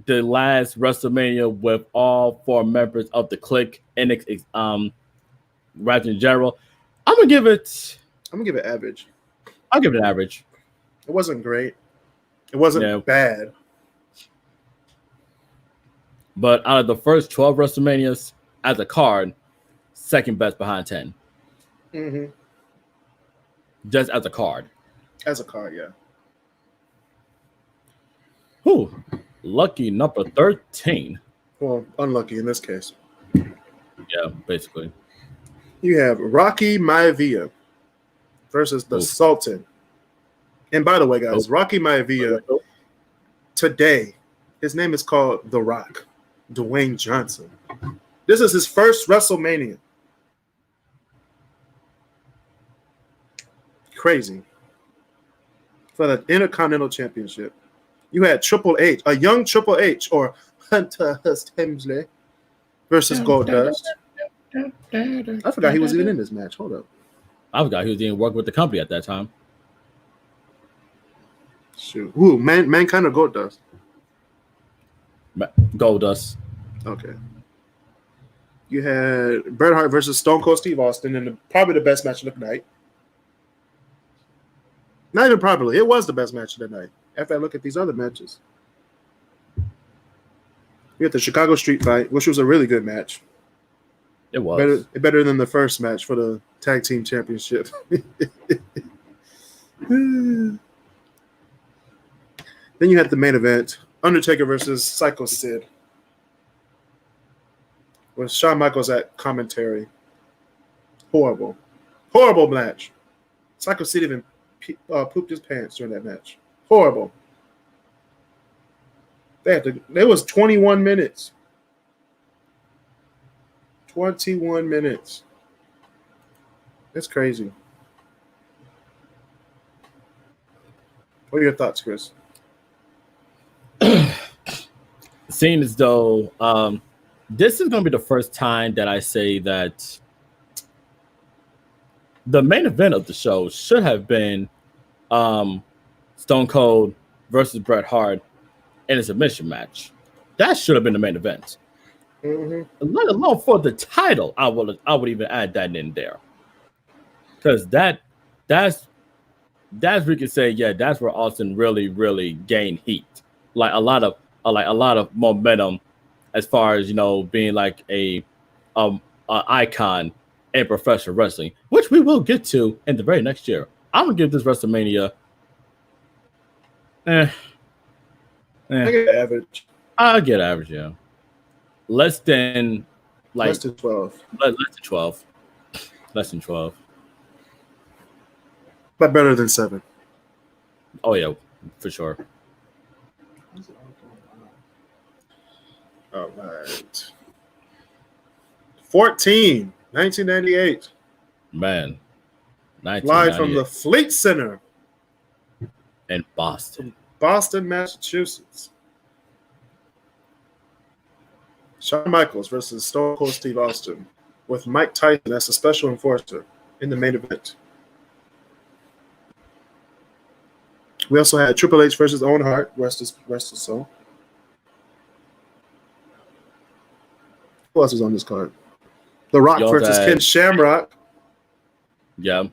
The last WrestleMania with all 4 members of the Clique and rap in general. I'm gonna give it average. I'll give it an average. It wasn't great. It wasn't bad. But out of the first 12 WrestleManias, as a card, second best behind 10. Mm-hmm. Just as a card. As a card, yeah. Whew. Lucky number 13. Well, unlucky in this case. Yeah, basically. You have Rocky Maivia versus the Sultan. And by the way, guys, Rocky Maivia, today, his name is called The Rock, Dwayne Johnson. This is his first WrestleMania. Crazy. For the Intercontinental Championship. You had Triple H, a young Triple H, or Hunter Hearst Helmsley versus Goldust. I forgot he was even in this match. Hold up. I forgot he was even working with the company at that time. Shoot. Ooh, Mankind or Goldust? Goldust. Okay. You had Bret Hart versus Stone Cold Steve Austin in probably the best match of the night. Not even probably. It was the best match of the night. After I look at these other matches. You had the Chicago Street Fight, which was a really good match. It was. Better than the first match for the Tag Team Championship. Then you had the main event, Undertaker versus Psycho Sid. With Shawn Michaels at commentary. Horrible match. Psycho Sid even pooped his pants during that match. Horrible. There was 21 minutes. 21 minutes. That's crazy. What are your thoughts, Chris? Seeing as though this is going to be the first time that I say that the main event of the show should have been Stone Cold versus Bret Hart in a submission match. That should have been the main event. Mm-hmm. Let alone for the title, I would even add that in there, because that's we could say that's where Austin really gained heat, like a lot of momentum as far as being like a icon in professional wrestling, which we will get to in the very next year. I'm gonna give this WrestleMania Eh, I get average. I'll get average, yeah. Less than Less than 12. Less than 12. Less than 12. But better than 7. Oh yeah, for sure. All right. 14, 1998. Man. Live from the Fleet Center in Boston. Boston, Massachusetts. Shawn Michaels versus Stone Cold Steve Austin with Mike Tyson as a special enforcer in the main event. We also had Triple H versus Owen Hart, rest his soul. Who else was on this card? The Rock versus Ken Shamrock. Yeah.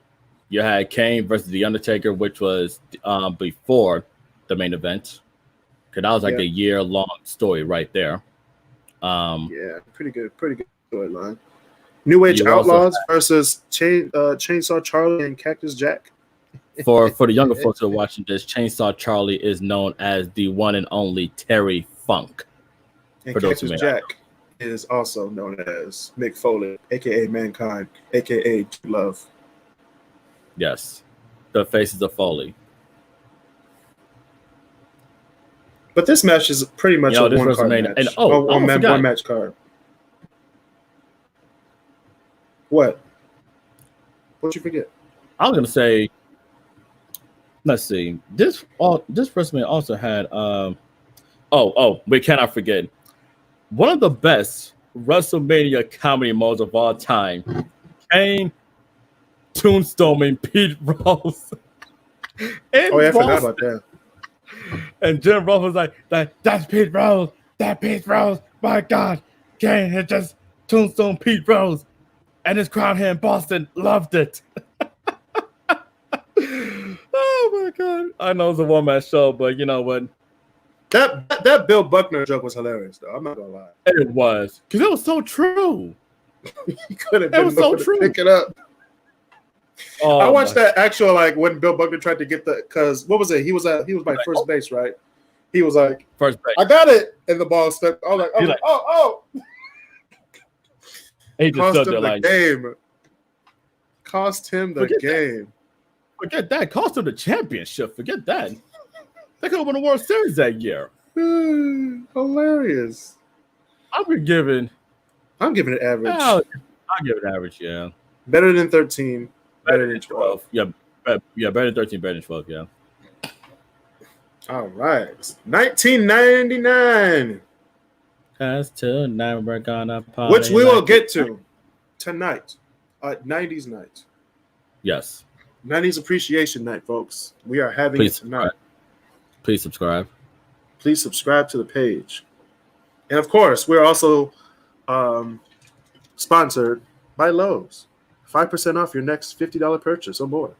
You had Kane versus The Undertaker, which was before the main event. Because that was like a year-long story right there. Yeah, pretty good storyline. New Age Outlaws versus Chainsaw Charlie and Cactus Jack. For the younger folks who are watching this, Chainsaw Charlie is known as the one and only Terry Funk. And Cactus Jack is also known as Mick Foley, a.k.a. Mankind, a.k.a. Love. Yes, the faces of Foley. But this match is pretty much a one-card match. And, one match card. What? What'd you forget? I was gonna say. Let's see. This WrestleMania also had. We cannot forget one of the best WrestleMania comedy modes of all time. Kane tombstoning Pete Rose. I forgot about that. And Jim Ross was like, that's Pete Rose. That Pete Rose. My God. Kane had just tombstone Pete Rose. And his crowd here in Boston loved it. Oh, my God. I know it's a one-man show, but you know what? That Bill Buckner joke was hilarious, though. I'm not going to lie. It was. Because it was so true. He could have been it was so true. Pick it up. Oh, I watched that actual when Bill Buckner tried to get because what was it? He was by first base, right? He was like first base. I got it, and the ball stepped. I was like, oh. He just cost him the game. Cost him the game. Forget that. Cost him the championship. Forget that. They could have won the World Series that year. Hilarious. I'm giving it average. I'll give it average. Yeah. Better than 13. Better than 12. Yeah, better than 13, better than 12, yeah. All right. 1999. As tonight we're gonna party. Which we will get to tonight. 90s night. Yes. 90s appreciation night, folks. We are having it tonight. Please subscribe. Please subscribe to the page. And of course, we're also sponsored by Lowe's. 5% off your next $50 purchase or more.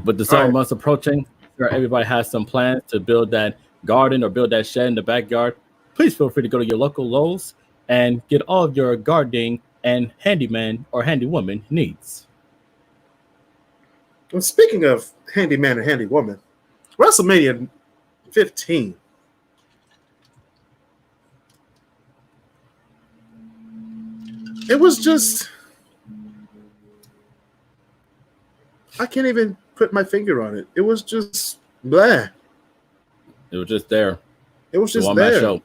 With the summer months approaching, everybody has some plans to build that garden or build that shed in the backyard. Please feel free to go to your local Lowe's and get all of your gardening and handyman or handywoman needs. Well, speaking of handyman and handywoman, WrestleMania 15. It was just... I can't even put my finger on it. It was just blah. It was just there. It was just one there. Match show.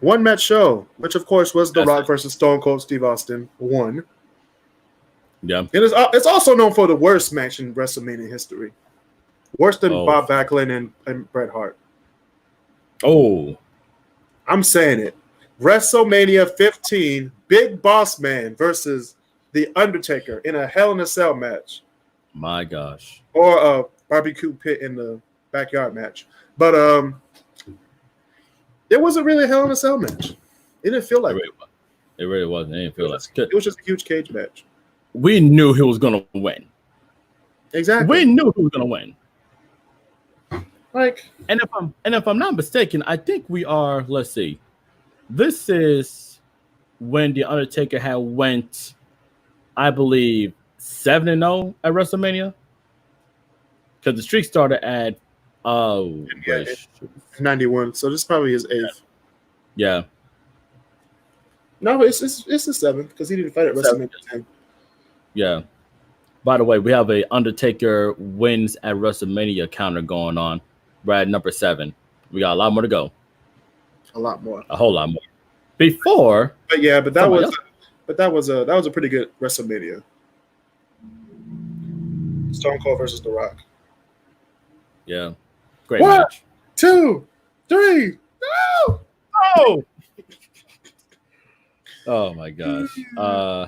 One match show, which of course was The Rock versus Stone Cold Steve Austin 1. Yeah. It's also known for the worst match in WrestleMania history. Worse than Bob Backlund and Bret Hart. Oh. I'm saying it. WrestleMania 15, Big Boss Man versus The Undertaker in a Hell in a Cell match. My gosh. Or a barbecue pit in the backyard match. But it wasn't really a Hell in a Cell match. It didn't feel like it. It really wasn't. It didn't feel like it. It was just a huge cage match. We knew he was going to win. Exactly. We knew he was going to win. And if I'm not mistaken, I think we are, let's see. This is when The Undertaker had went, I believe, 7-0 at WrestleMania. because the streak started at 91. So this probably his 8th. Yeah. No, it's his 7th because he didn't fight at WrestleMania 10. Yeah. By the way, we have a Undertaker wins at WrestleMania counter going on. We're at number 7. We got a lot more to go. A lot more. A whole lot more. Before. But yeah, but that was a pretty good WrestleMania. Stone Cold versus The Rock. Yeah. Great 1, match. 2, 3. No! Oh! Oh my gosh.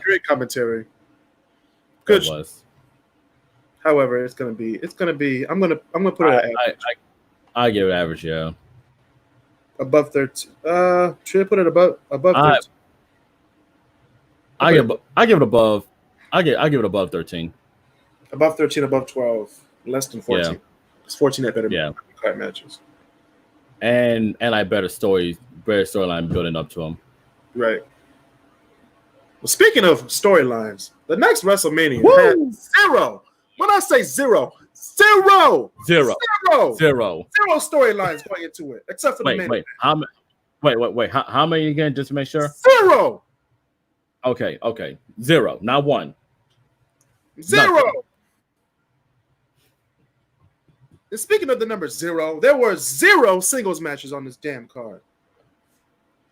Great commentary. Good. It was. However, it's gonna be. I'm gonna put it at average. I give it average, yeah. Above 13. Should I put it above 13? I give it above. I give it above 13. Above 13, above 12, less than 14. Yeah. It's 14 at better card matches. And better storyline building up to them. Right. Well, speaking of storylines, the next WrestleMania had 0. When I say 0 storylines going into it, except for the main event. How many again? Just to make sure. 0. Okay. 0, not 1. 0. Nothing. And speaking of the number 0, there were 0 singles matches on this damn card.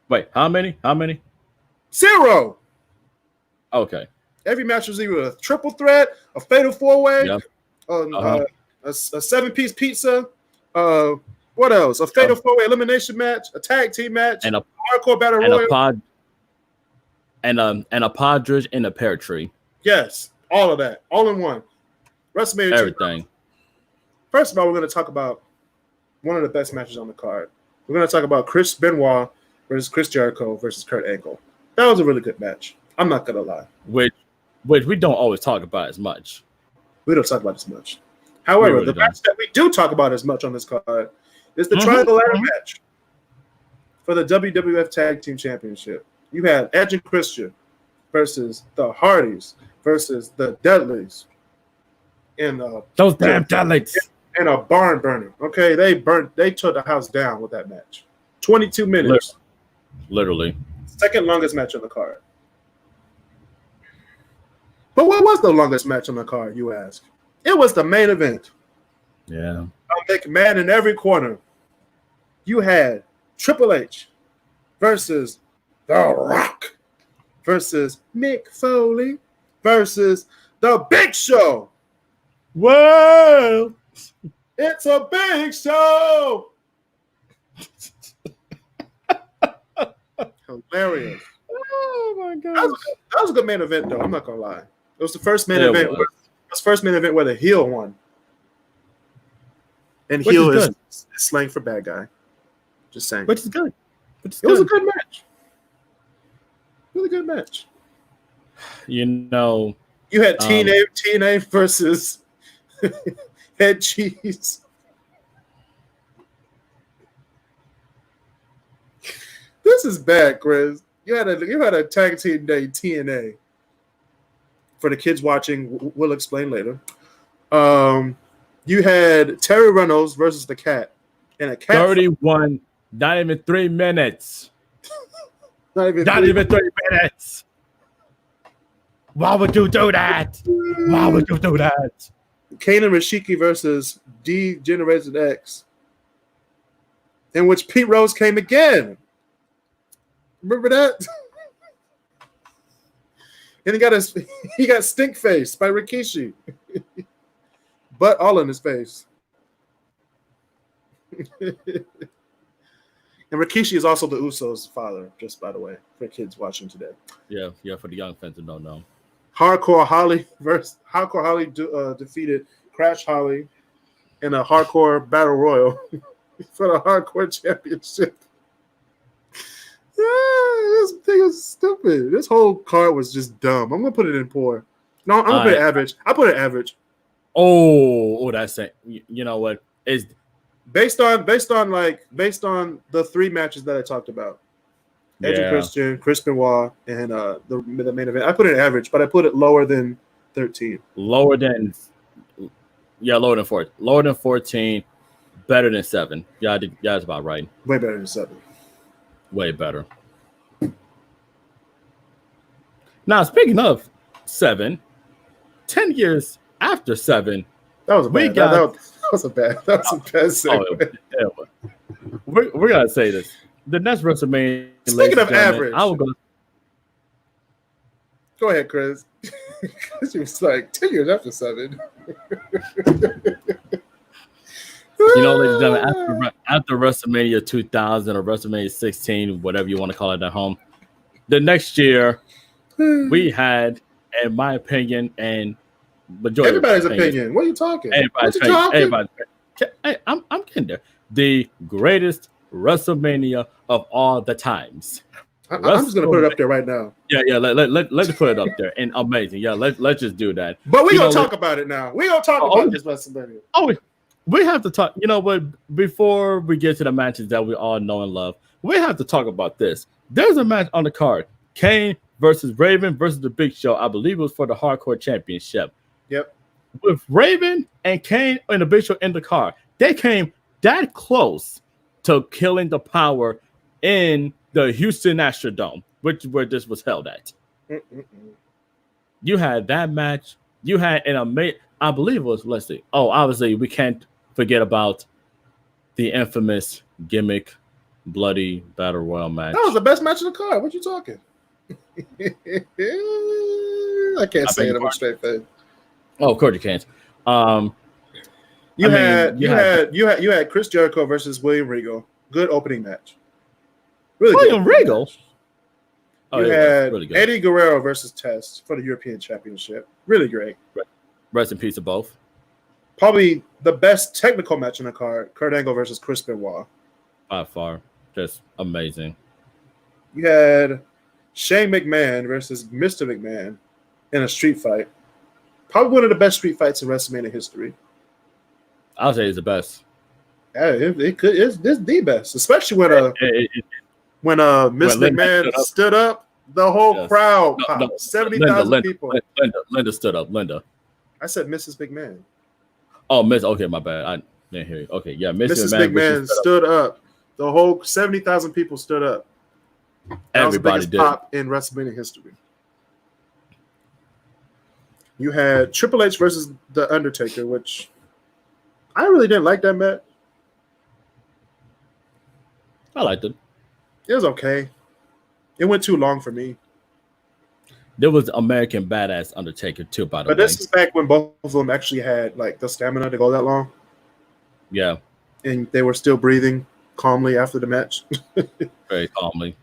Wait, how many? 0. Okay. Every match was either a triple threat, a fatal 4-way, a 7-piece pizza. What else? A fatal 4-way elimination match, a tag team match, and a hardcore battle royal, and a Padres in a pear tree. Yes, all of that, all in one. WrestleMania. Everything. First of all, we're going to talk about one of the best matches on the card. We're going to talk about Chris Benoit versus Chris Jericho versus Kurt Angle. That was a really good match. I'm not going to lie. Which we don't always talk about as much. We don't talk about as much. However, the match that we do talk about as much on this card is the Triangle Ladder match for the WWF Tag Team Championship. You had Edge and Christian versus the Hardys versus the Dudleys. And those damn Dudleys. And a barn burner. Okay, they took the house down with that match. 22 minutes. Literally. Second longest match on the card. But what was the longest match on the card, you ask? It was the main event. Yeah. McMahon in every corner. You had Triple H versus The Rock versus Mick Foley versus The Big Show. Whoa! It's a big show. Hilarious. Oh my god. That was a good main event, though. I'm not gonna lie. It was the first main event. It was the first main event where the heel won. And heel is slang for bad guy. Just saying. Which is good. It was a good match. Really good match. You know, you had TNA versus Head Cheese. This is bad, Chris. You had a tag team day TNA. For the kids watching, we'll explain later. You had Terry Reynolds versus the Cat, and a Cat 31, not even 3 minutes. not even 3 minutes. Why would you do that? Why would you do that? Kane and Rishiki versus D Generation X, in which Pete Rose came again. Remember that? And he got stink face by Rikishi. But all in his face. And Rikishi is also the Usos' father, just by the way, for kids watching today. Yeah, for the young fans who don't know. Hardcore Holly defeated Crash Holly in a hardcore battle royal for the hardcore championship. This thing is stupid. This whole card was just dumb. I'm gonna put it in poor. No, I'm gonna put it average. I put it average. Oh, that's it. You know what? Is based on the 3 matches that I talked about. Edge and Christian, Chris Benoit, and the main event. I put it average, but I put it lower than 13. Lower than Yeah, lower than 14. Lower than 14, better than 7. Yeah, that's about right. Way better than 7. Way better. Now, speaking of 7, 10 years after 7, that was a we bad. got. That was a bad segue. We're gonna say this. The next WrestleMania. Speaking of average, I will go. Go ahead, Chris. She was like 10 years after 7. Ladies and gentlemen, after WrestleMania 2000 or WrestleMania 16, whatever you want to call it at home, the next year we had, in my opinion, and majority everybody's opinion. What are you talking? Everybody. Hey, I'm getting there. The greatest WrestleMania of all the times. I'm just gonna put it up there right now. Yeah. Let's put it up there. And amazing. Yeah, let's just do that. But we're gonna talk about it now. We're gonna talk about this WrestleMania. Oh, we have to talk. You know what? Before we get to the matches that we all know and love, we have to talk about this. There's a match on the card: Kane versus Raven versus the Big Show. I believe it was for the Hardcore Championship. Yep. With Raven and Kane and the Big Show in the car, they came that close to killing the Power in the Houston Astrodome, where this was held at. You had that match. You had an amazing. I believe it was. Let's see. Oh, obviously we can't forget about the infamous gimmick bloody battle royal match. That was the best match in the card. What you talking? I can't say it with a straight face. Oh, of course you can't. You had Chris Jericho versus William Regal. Good opening match. Really William Regal. You had really Eddie Guerrero versus Test for the European Championship. Really great. Rest in peace to both. Probably the best technical match in the card. Kurt Angle versus Chris Benoit. By far. Just amazing. You had Shane McMahon versus Mr. McMahon in a street fight. Probably one of the best street fights in WrestleMania history. I'll say it's the best. Yeah, it's the best, especially when Mr. McMahon stood up. The whole crowd popped. 70,000 people. Linda stood up. Linda. I said Mrs. McMahon. Oh, Miss. Okay, my bad. I didn't hear you. Okay, yeah, Mrs. McMahon stood up. The whole 70,000 people stood up. That was the biggest pop in WrestleMania history. You had Triple H versus The Undertaker, which I really didn't like that match. I liked it. It was okay. It went too long for me. There was American Badass Undertaker too, by the way. But this is back when both of them actually had like the stamina to go that long. Yeah. And they were still breathing calmly after the match. Very calmly.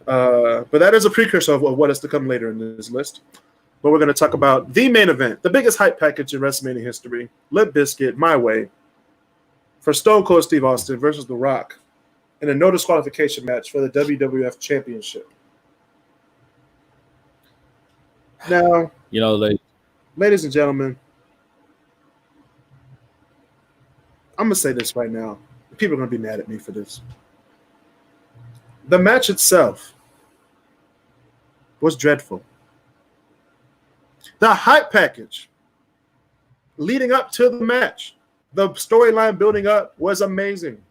But that is a precursor of what is to come later in this list. But we're going to talk about the main event, the biggest hype package in WrestleMania history. Limp Bizkit, My Way, for Stone Cold Steve Austin versus The Rock in a no disqualification match for the WWF Championship. Now, ladies and gentlemen, I'm going to say this right now. People are going to be mad at me for this. The match itself was dreadful. The hype package leading up to the match, the storyline building up was amazing.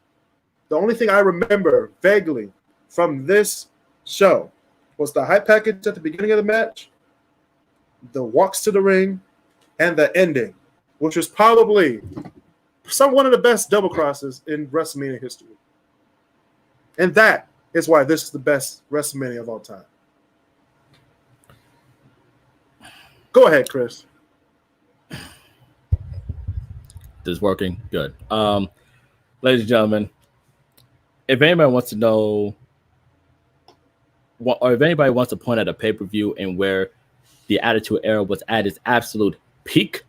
The only thing I remember vaguely from this show was the hype package at the beginning of the match, the walks to the ring, and the ending, which was probably one of the best double crosses in WrestleMania history. And that is why this is the best WrestleMania of all time. Go ahead, Chris. This is working good. Ladies and gentlemen, if anybody wants to know, or if anybody wants to point at a pay-per-view and where the Attitude Era was at its absolute peak,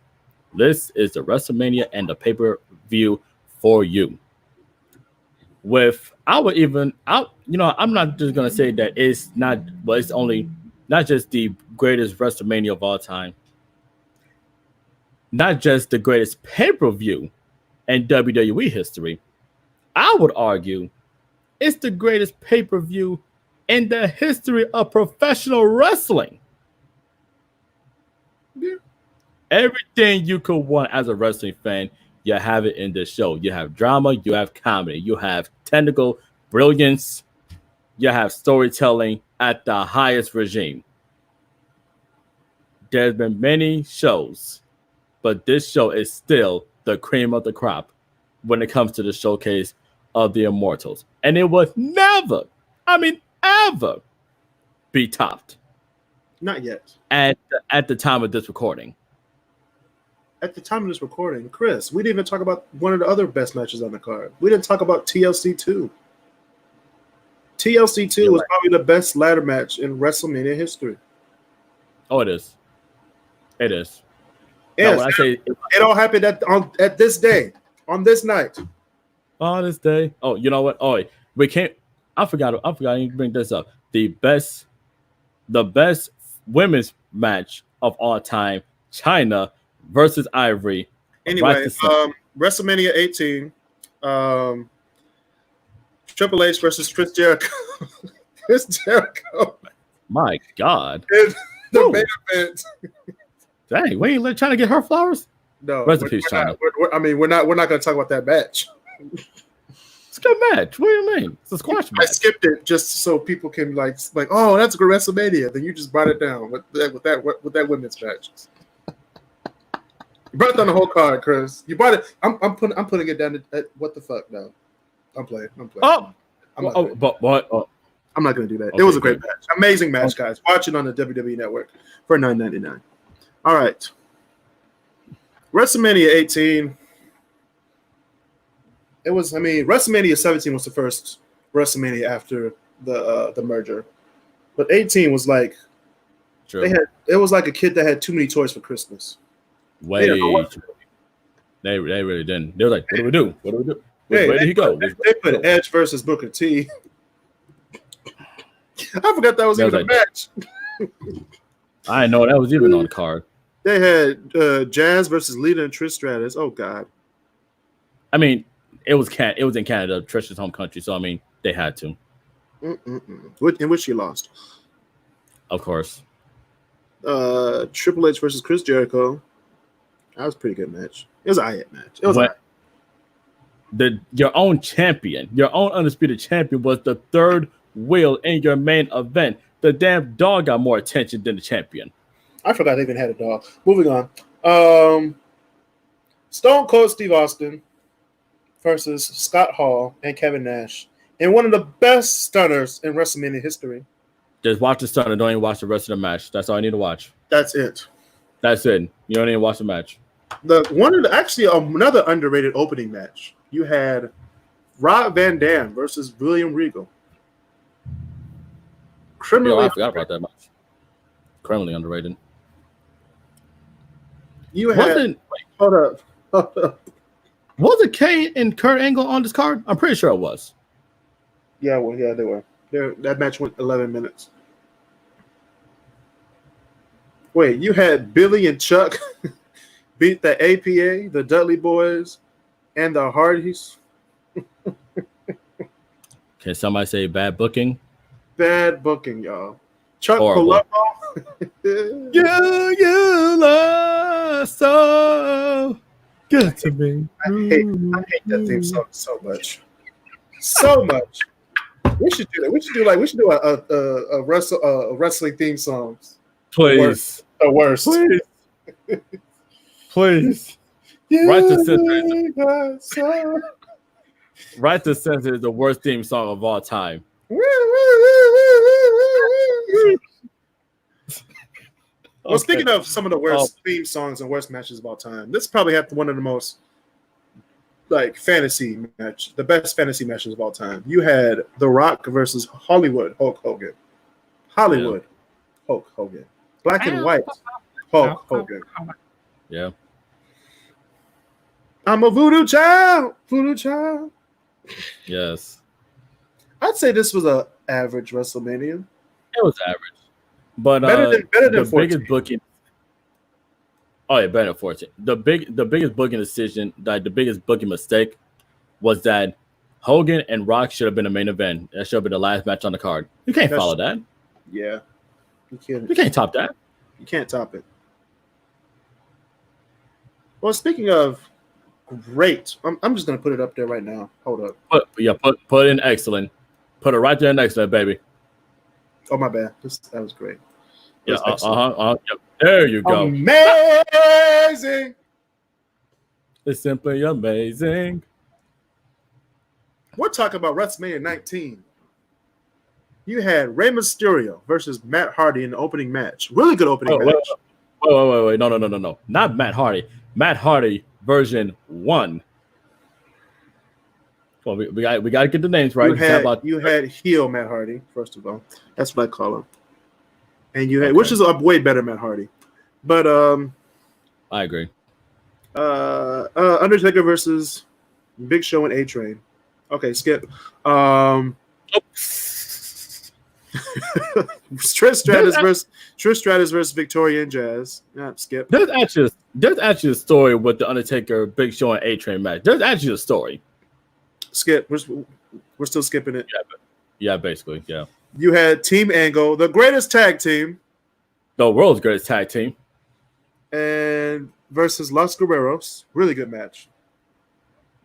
this is the WrestleMania and the pay-per-view for you. I'm not just gonna say that it's not, but it's only not just the greatest WrestleMania of all time, not just the greatest pay-per-view in WWE history. I would argue it's the greatest pay-per-view in the history of professional wrestling. Yeah. Everything you could want as a wrestling fan, you have it in this show. You have drama, you have comedy, you have technical brilliance, you have storytelling at the highest regime. There's been many shows, but this show is still the cream of the crop when it comes to the showcase of the Immortals. And it was never, I mean, ever be topped Not yet. at the time of this recording. At the time of this recording, Chris, we didn't even talk about one of the other best matches on the card. We didn't talk about TLC 2. TLC 2 was probably the best ladder match in WrestleMania history. Oh, it is. It is. Yes, when I say it all happened at this day, on this night. on this day. Oh, you know what? Oh, we can't. I forgot to bring this up. The best women's match of all time: China versus Ivory. Anyway, WrestleMania 18, Triple H versus Chris Jericho. Chris Jericho. My God. The main event. Dang, we ain't trying to get her flowers. No, Rest in peace, China. We're not going to talk about that match. It's a good match. What do you mean? It's a squash match. I skipped it just so people can like, oh, that's a good WrestleMania. Then you just brought it down with that women's match. You brought down the whole card, Chris. You brought it. I'm putting it down at what the fuck now. I'm playing. Oh, I'm not gonna do that. Okay, it was a great match. Amazing match, guys. Watch it on the WWE Network for $9.99. All right. WrestleMania 18. WrestleMania 17 was the first WrestleMania after the merger. But 18 was like true. It was like a kid that had too many toys for Christmas. Way too. They really didn't. They were like, what do we do? What do we do? Where did he go? They put Edge versus Booker T. I forgot that was even a match. I didn't know that was even on the card. They had Jazz versus Lita and Trish Stratus. Oh God. I mean, it was in Canada, Trish's home country, so I mean, they had to. In which she lost. Of course. Triple H versus Chris Jericho. That was a pretty good match. It was an IET match. It was your own champion, your own undisputed champion was the third wheel in your main event. The damn dog got more attention than the champion. I forgot they even had a dog. Moving on. Stone Cold Steve Austin versus Scott Hall and Kevin Nash in one of the best stunners in WrestleMania history. Just watch the stunner. Don't even watch the rest of the match. That's all I need to watch. That's it. That's it. You don't need to watch the match. Another underrated opening match. You had Rob Van Dam versus William Regal. I forgot about that match. Criminally underrated. Hold up. Was it Kane and Kurt Angle on this card? I'm pretty sure it was. Yeah, they were. That match went 11 minutes. Wait, you had Billy and Chuck beat the APA, the Dudley Boys, and the Hardys. Can somebody say bad booking? Bad booking, y'all. Chuck Horrible. Palumbo. You are so good to me. I hate that theme song so much. So much. We should do that. We should do a wrestling theme songs. Please. The worst. Please. Please. Right to Censor is the worst theme song of all time. Well, speaking of some of the worst theme songs and worst matches of all time, this probably had one of the most the best fantasy matches of all time. You had The Rock versus Hollywood Hulk Hogan. Hulk Hogan. Black and white Hulk Hogan. Yeah. I'm a voodoo child. Yes. I'd say this was an average WrestleMania. It was average. But better than the 14. biggest booking. Oh yeah, better than 14. The biggest booking decision, the biggest booking mistake was that Hogan and Rock should have been the main event. That should have been the last match on the card. You can't follow that. Yeah. You can't top that. You can't top it. Well, speaking of great, I'm just gonna put it up there right now. Hold up. Put in excellent. Put it right there in excellent, baby. Oh my bad. That was great. Yeah. Yep. There you go. Amazing. It's simply amazing. We're talking about WrestleMania 19. You had Rey Mysterio versus Matt Hardy in the opening match. Really good opening match. Wait. No. Not Matt Hardy. Matt Hardy version 1. Well, we got to get the names right. You had heel Matt Hardy, first of all. That's what I call him. And you had, which is a way better Matt Hardy. But I agree. Undertaker versus Big Show and A-Train. Okay, skip. Trish Stratus versus Victoria and Jazz. Yeah, skip. There's actually a story with the Undertaker, Big Show, and A-Train match. There's actually a story. Skip. We're still skipping it. Yeah, basically, yeah. You had Team Angle, the greatest tag team, the world's greatest tag team, and versus Los Guerreros. Really good match.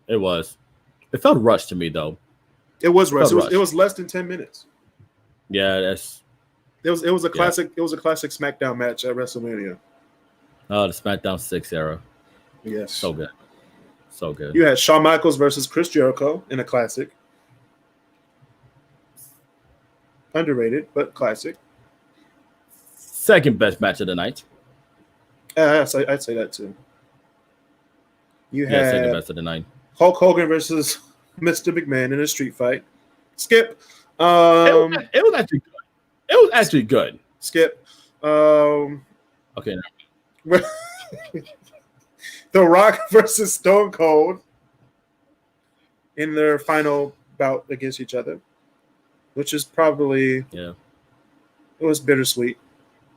It was. It felt rushed to me, though. It was rushed. It was less than 10 minutes. Yeah, it was a classic. Yeah. It was a classic SmackDown match at WrestleMania. Oh, the SmackDown 6 era. Yes, so good. So good. You had Shawn Michaels versus Chris Jericho in a classic. Underrated, but classic. Second best match of the night. I'd say that too. You had second best of the night. Hulk Hogan versus Mr. McMahon in a street fight. Skip. It was actually good. It was actually good. Skip. Okay. The Rock versus Stone Cold in their final bout against each other, which is probably it was bittersweet.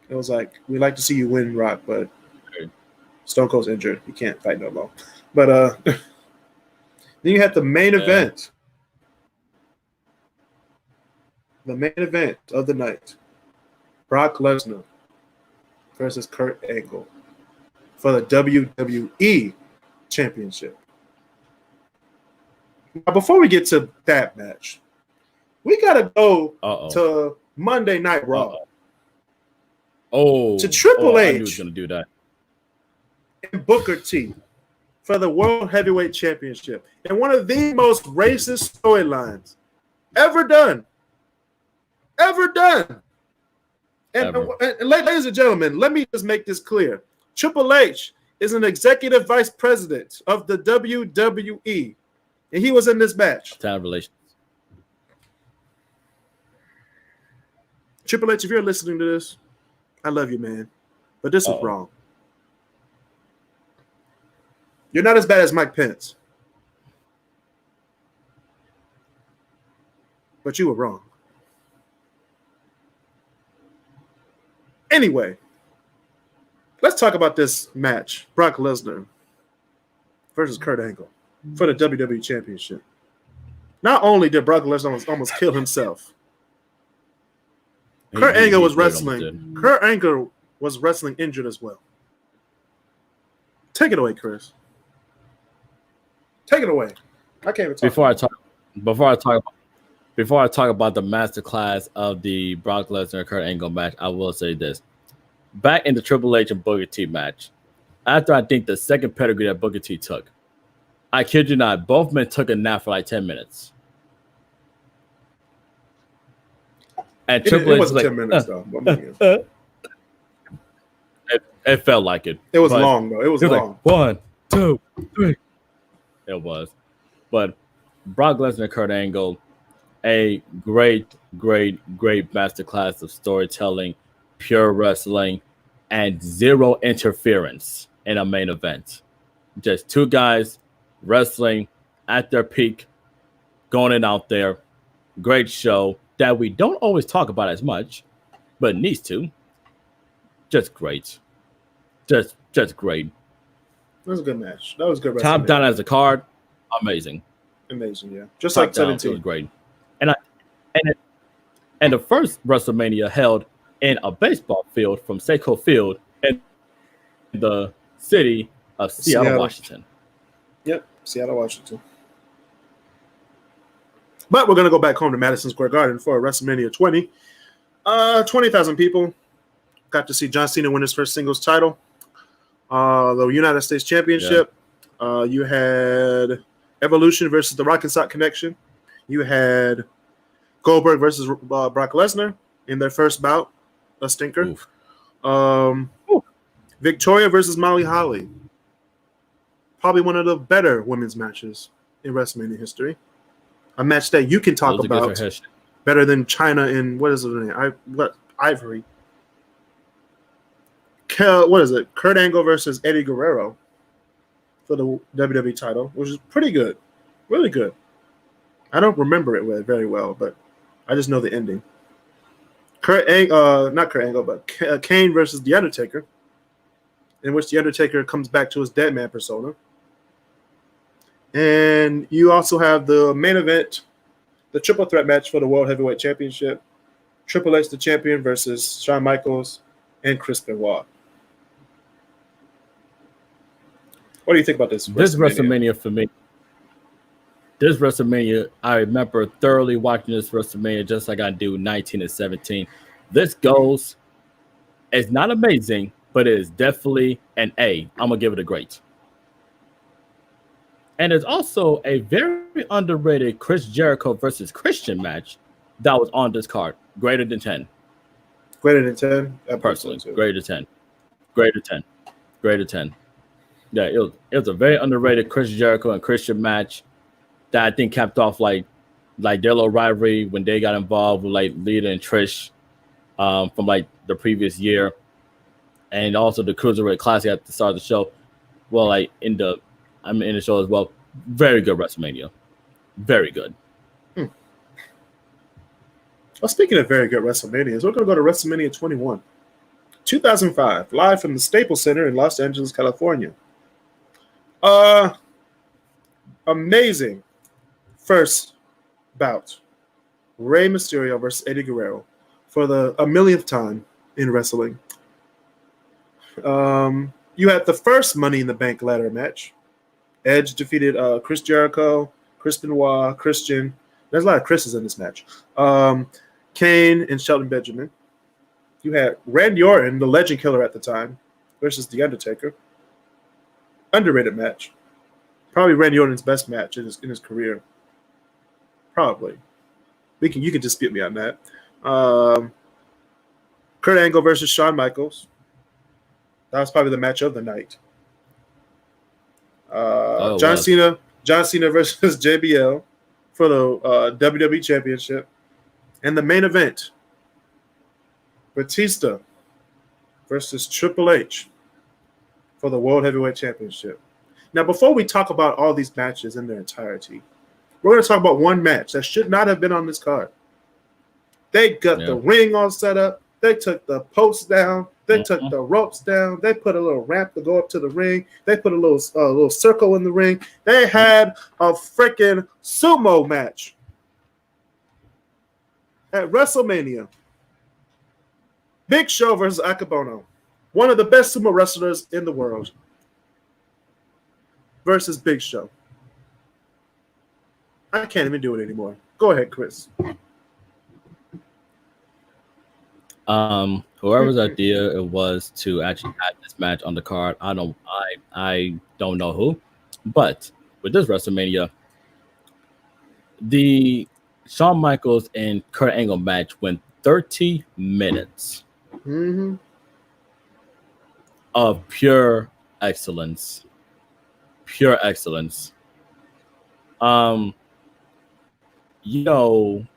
It was like, we like to see you win, Rock, but Stone Cold's injured. He can't fight no more. But then you had the main event. The main event of the night. Brock Lesnar versus Kurt Angle for the WWE Championship. Now, before we get to that match, we got to go to Monday Night Raw. To Triple H. I knew he was going to do that. And Booker T for the World Heavyweight Championship. And one of the most racist storylines ever done. And ladies and gentlemen, let me just make this clear. Triple H is an executive vice president of the WWE, and he was in this match. Town relations. Triple H, if you're listening to this, I love you, man, but this is wrong. You're not as bad as Mike Pence, but you were wrong. Anyway, let's talk about this match. Brock Lesnar versus Kurt Angle for the WWE Championship. Not only did Brock Lesnar almost kill himself, Kurt Angle was wrestling. Kurt Angle was wrestling injured as well. Take it away, Chris. Take it away. I can't even talk. Before I talk about the masterclass of the Brock Lesnar Kurt Angle match, I will say this. Back in the Triple H and Booker T match, after I think the second pedigree that Booker T took, I kid you not, both men took a nap for like 10 minutes. And Triple H was like, 10 minutes, though. It felt like it. It was long, though. It was long. Like, 1, 2, 3. It was. But Brock Lesnar, Kurt Angle, a great masterclass of storytelling, pure wrestling, and zero interference in a main event. Just two guys wrestling at their peak, going in out there. Great show that we don't always talk about as much, but needs to. Just great. Just great. That was a good match. That was good. Top down as a card, amazing. Amazing, yeah. Just top like 17. Was great. And the first WrestleMania held in a baseball field from Seiko Field in the city of Seattle, Washington. Yep, Seattle, Washington. But we're going to go back home to Madison Square Garden for WrestleMania 20. 20,000 people. Got to see John Cena win his first singles title. The United States Championship. Yeah. You had Evolution versus the Rock and Sock Connection. You had Goldberg versus Brock Lesnar in their first bout, a stinker. Victoria versus Molly Holly. Probably one of the better women's matches in WrestleMania history. A match that you can talk about better than China and what is the name? Ivory. What is it? Kurt Angle versus Eddie Guerrero for the WWE title, which is pretty good, really good. I don't remember it very well, but I just know the ending. Not Kurt Angle, but Kane versus The Undertaker, in which The Undertaker comes back to his dead man persona. And you also have the main event, the triple threat match for the World Heavyweight Championship. Triple H, the champion, versus Shawn Michaels and Chris Benoit. What do you think about this? This WrestleMania for me. This WrestleMania, I remember thoroughly watching this WrestleMania just like I do 19 and 17. This goes, it's not amazing, but it is definitely an A. I'm going to give it a great. And there's also a very underrated Chris Jericho versus Christian match that was on this card. Greater than 10. Greater than 10? Personally, greater than 10. Greater than 10. Greater than 10. Yeah, it was a very underrated Chris Jericho and Christian match that I think capped off like their little rivalry when they got involved with like Lita and Trish from like the previous year. And also the Cruiserweight Classic at the start of the show. Well, like in the show as well. Very good WrestleMania. Very good. Well, speaking of very good WrestleManias, we're going to go to WrestleMania 21. 2005, live from the Staples Center in Los Angeles, California. Amazing first bout. Rey Mysterio versus Eddie Guerrero for a millionth time in wrestling. You had the first Money in the Bank ladder match. Edge defeated Chris Jericho, Chris Benoit, Christian. There's a lot of Chris's in this match. Kane and Shelton Benjamin. You had Randy Orton, the legend killer at the time, versus The Undertaker. Underrated match. Probably Randy Orton's best match in his career. Probably. You can dispute me on that. Kurt Angle versus Shawn Michaels. That was probably the match of the night. John Cena versus JBL for the WWE Championship. And the main event, Batista versus Triple H for the World Heavyweight Championship. Now, before we talk about all these matches in their entirety, we're going to talk about one match that should not have been on this card. They got the ring all set up. They took the posts down. They took the ropes down. They put a little ramp to go up to the ring. They put a little circle in the ring. They had a freaking sumo match at WrestleMania. Big Show versus Akabono, one of the best sumo wrestlers in the world, versus Big Show. I can't even do it anymore. Go ahead, Chris. Whoever's idea it was to actually have this match on the card, I don't know who, but with this WrestleMania, the Shawn Michaels and Kurt Angle match went 30 minutes of pure excellence. Pure excellence. You've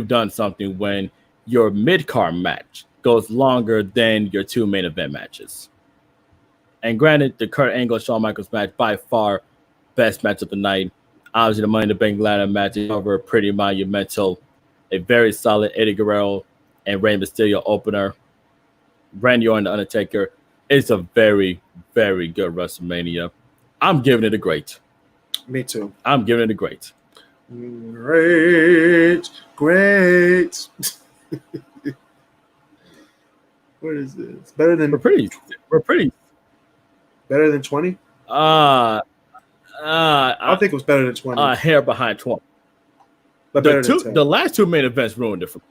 done something when your mid-card match goes longer than your two main event matches. And granted, the Kurt Angle Shawn Michaels match by far best match of the night. Obviously, the Money in the Bank ladder match is over pretty monumental. A very solid Eddie Guerrero and Rey Mysterio opener. Randy Orton, The Undertaker. It's a very, very good WrestleMania. I'm giving it a great. Me too. I'm giving it a great. Great. What is this? Better than We're pretty Better than 20? I think it was better than 20. A hair behind 20. But better than 10. The last two main events ruined it for me.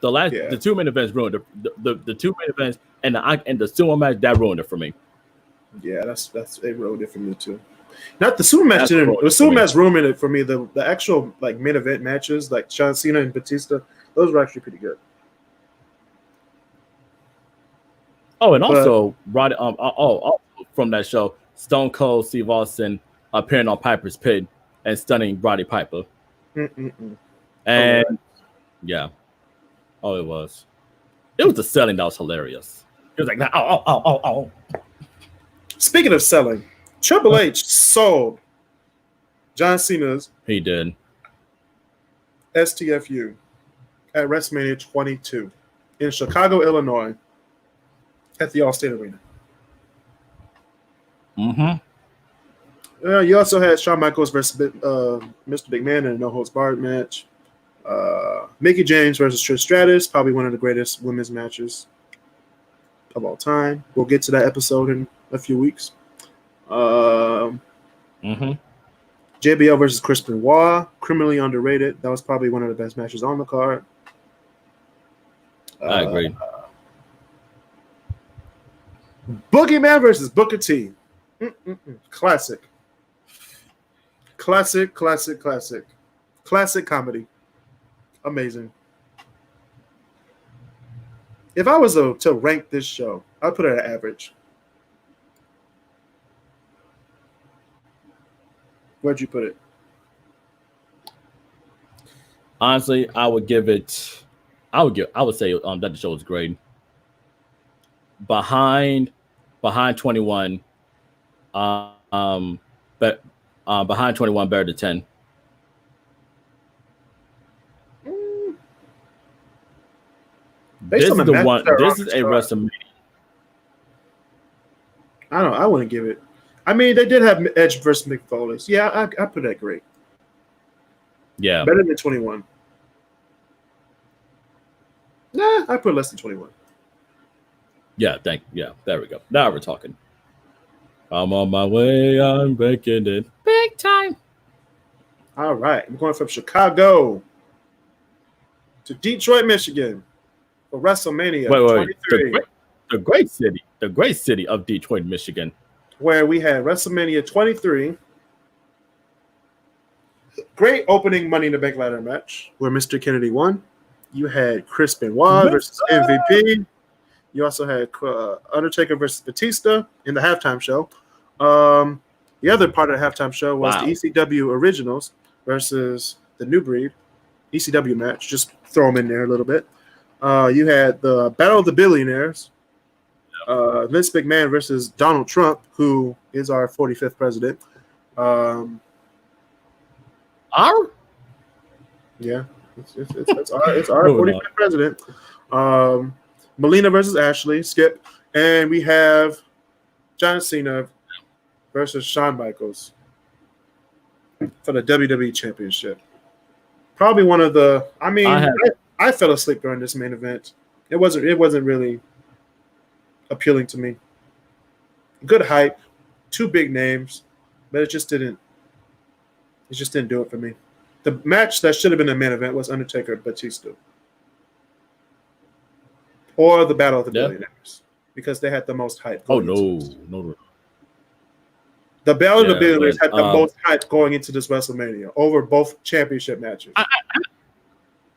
The two main events ruined it. The two main events and the sumo match that ruined it for me. Yeah, that's it ruined it for me too. Not the sumo match didn't. The sumo match ruined it for me. The actual like main event matches, like John Cena and Batista, those were actually pretty good. Oh, and also from that show, Stone Cold Steve Austin appearing on Piper's Pit and stunning Roddy Piper. And yeah. Oh, it was. It was the selling that was hilarious. It was like, oh. Speaking of selling, Triple H sold John Cena's. He did. STFU at WrestleMania 22 in Chicago, Illinois, at the Allstate Arena. You also had Shawn Michaels versus Mr. McMahon in a no holds barred match. Mickie James versus Trish Stratus, probably one of the greatest women's matches of all time. We'll get to that episode in a few weeks. JBL versus Chris Benoit, criminally underrated. That was probably one of the best matches on the card. I agree. Boogeyman versus Booker T. Classic comedy. Amazing. If I was to rank this show, I'd put it at average. Where'd you put it? Honestly, I would say that the show was great. Behind 21, but behind 21 better than 10. This is a WrestleMania. I don't know. I wouldn't give it. I mean, they did have Edge versus Mick Foley. Yeah, I put that great. Yeah, better than 21. Nah, I put less than 21. Yeah, there we go. Now we're talking. I'm on my way. I'm making it big time. All right, I'm going from Chicago to Detroit, Michigan for WrestleMania 23. The great city of Detroit, Michigan, where we had WrestleMania 23. Great opening Money in the Bank ladder match where Mr. Kennedy won. You had Chris Benoit versus MVP. You also had Undertaker versus Batista in the halftime show. The other part of the halftime show was the ECW Originals versus the New Breed ECW match. Just throw them in there a little bit. You had the Battle of the Billionaires. Vince McMahon versus Donald Trump, who is our 45th president. Yeah, it's our 45th president. Melina versus Ashley, Skip, and we have John Cena versus Shawn Michaels for the WWE Championship. Probably one of the. I mean, I fell asleep during this main event. It wasn't really appealing to me. Good hype, two big names, but it just didn't do it for me. The match that should have been the main event was Undertaker Batista. Or the Battle of the Billionaires, because they had the most hype. Oh, no. The Battle of the Billionaires had the most hype going into this WrestleMania over both championship matches.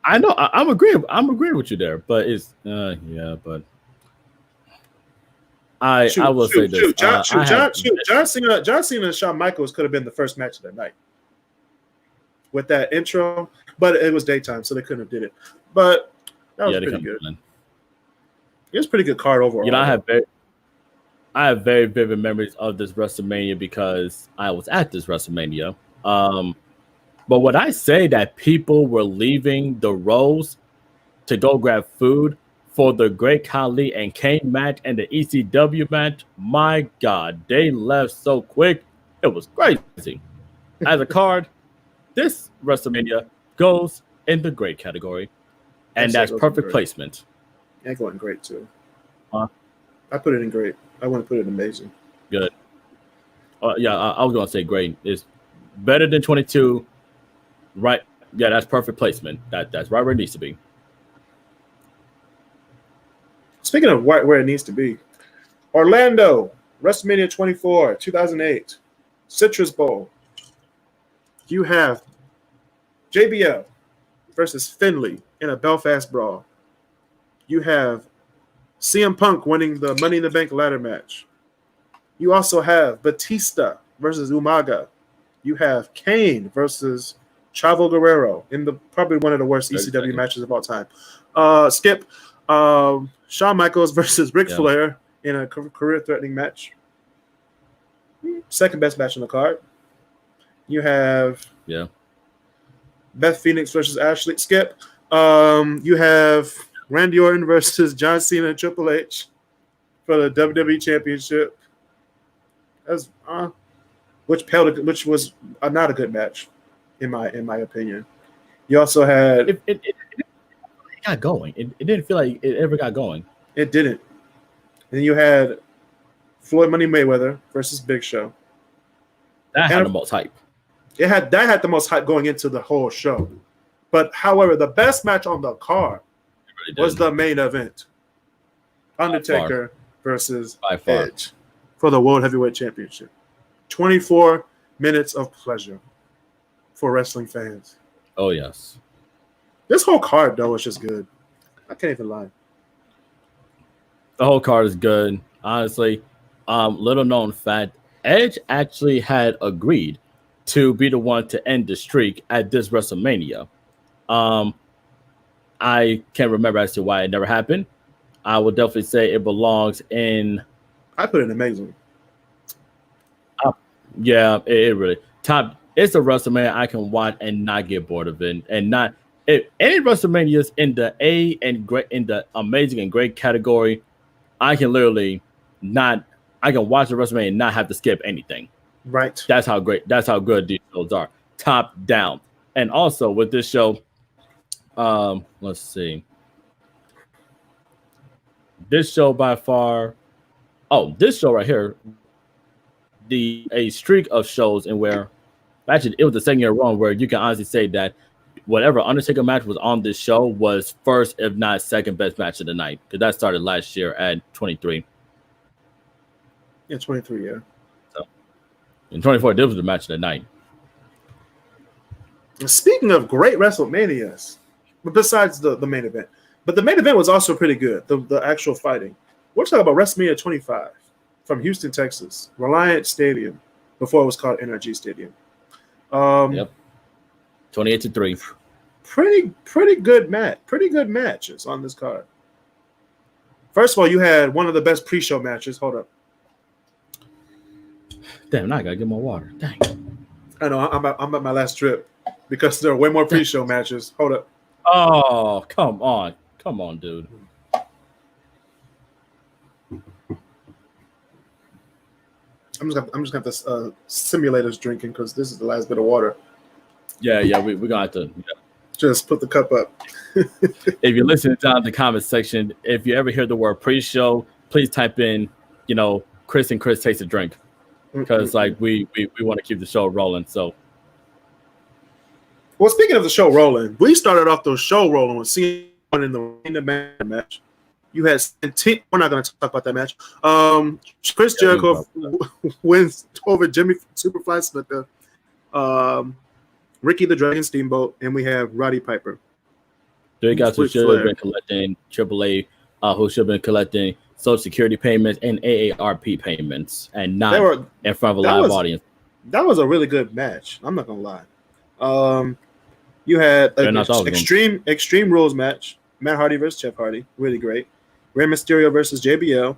I know. I'm agreeing with you there, but it's but I will say this. John Cena and Shawn Michaels could have been the first match of the night with that intro, but it was daytime, so they couldn't have did it. But that was pretty good. It was a pretty good card overall. You know, I have very vivid memories of this WrestleMania because I was at this WrestleMania. But when I say that people were leaving the rows to go grab food for the Great Khali and Kane match and the ECW match, my God, they left so quick. It was crazy. As a card, this WrestleMania goes in the great category, and that's perfect placement. Yeah, going great too. I put it in great. I want to put it in amazing. Good. Yeah, I was gonna say great. It's better than 22. Right. Yeah, that's perfect placement. That's right where it needs to be. Speaking of where it needs to be, Orlando, WrestleMania 24, 2008, Citrus Bowl. You have JBL versus Finley in a Belfast brawl. You have CM Punk winning the Money in the Bank ladder match. You also have Batista versus Umaga. You have Kane versus Chavo Guerrero in the probably one of the worst ECW matches of all time. Skip, Shawn Michaels versus Ric Flair in a career-threatening match. Second best match on the card. You have Beth Phoenix versus Ashley. Skip. You have Randy Orton versus John Cena and Triple H for the WWE Championship. That's which was not a good match, in my opinion. You also had it got going. It didn't feel like it ever got going. It didn't. Then you had Floyd Money Mayweather versus Big Show. That had the most hype. That had the most hype going into the whole show. But however, the best match on the card was the main event. Undertaker versus Edge for the World Heavyweight Championship. 24 minutes of pleasure for wrestling fans. Oh, yes. This whole card, though, is just good. I can't even lie. The whole card is good. Honestly, little known fact, Edge actually had agreed to be the one to end the streak at this WrestleMania. I can't remember as to why it never happened. I would definitely say it belongs in. I put it amazing. Yeah, it really top. It's a WrestleMania I can watch and not get bored of it, and not if any WrestleManias in the A and great in the amazing and great category. I can literally not. I can watch the WrestleMania and not have to skip anything. Right. That's how great. That's how good these shows are, top down. And also with this show, let's see. This show by far. Oh, this show right here. A streak of shows in where actually it was the second year wrong where you can honestly say that whatever Undertaker match was on this show was first, if not second best match of the night, because that started last year at 23. Yeah, 23, yeah. So in 24, this was the match of the night. Speaking of great WrestleManias, but besides the main event, but the main event was also pretty good, the actual fighting. We're talking about WrestleMania 25 from Houston, Texas, Reliant Stadium, before it was called NRG Stadium. 28-3. Pretty good match. Pretty good matches on this card. First of all, you had one of the best pre-show matches. Hold up. Damn, now I gotta get more water. Dang. I know I'm at my last trip because there are way more pre-show matches. Hold up. Oh, come on, dude. I'm just gonna have this simulators drinking because this is the last bit of water. Yeah, we're gonna have to just put the cup up. If you're listening down in the comment section, if you ever hear the word pre-show, please type in, Kris and Chris takes a drink, because we want to keep the show rolling. So, well, speaking of the show rolling, we started off the show rolling with seeing one in the match. You had we're not going to talk about that match. Chris Jericho wins over Jimmy Superfly Snuka, Ricky the Dragon Steamboat, and we have Roddy Piper. Three guys who should have been collecting AAA, who should have been collecting Social Security payments and AARP payments, and not in front of a live audience. That was a really good match. I'm not going to lie. You had an extreme Rules match. Matt Hardy versus Jeff Hardy. Really great. Rey Mysterio versus JBL.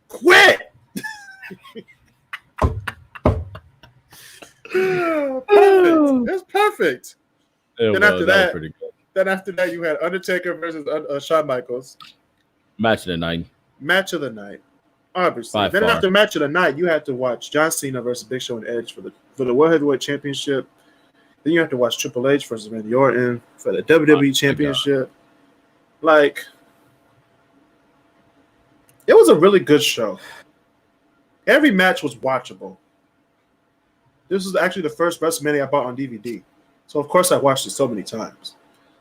Quit! Perfect. That's perfect. Then after that, you had Undertaker versus Shawn Michaels. Match of the night. Obviously. Then after match of the night, you had to watch John Cena versus Big Show and Edge for the World Heavyweight Championship. Then you have to watch Triple H versus Randy Orton for the WWE Championship. Like, it was a really good show. Every match was watchable. This was actually the first WrestleMania I bought on DVD. So, of course, I watched it so many times.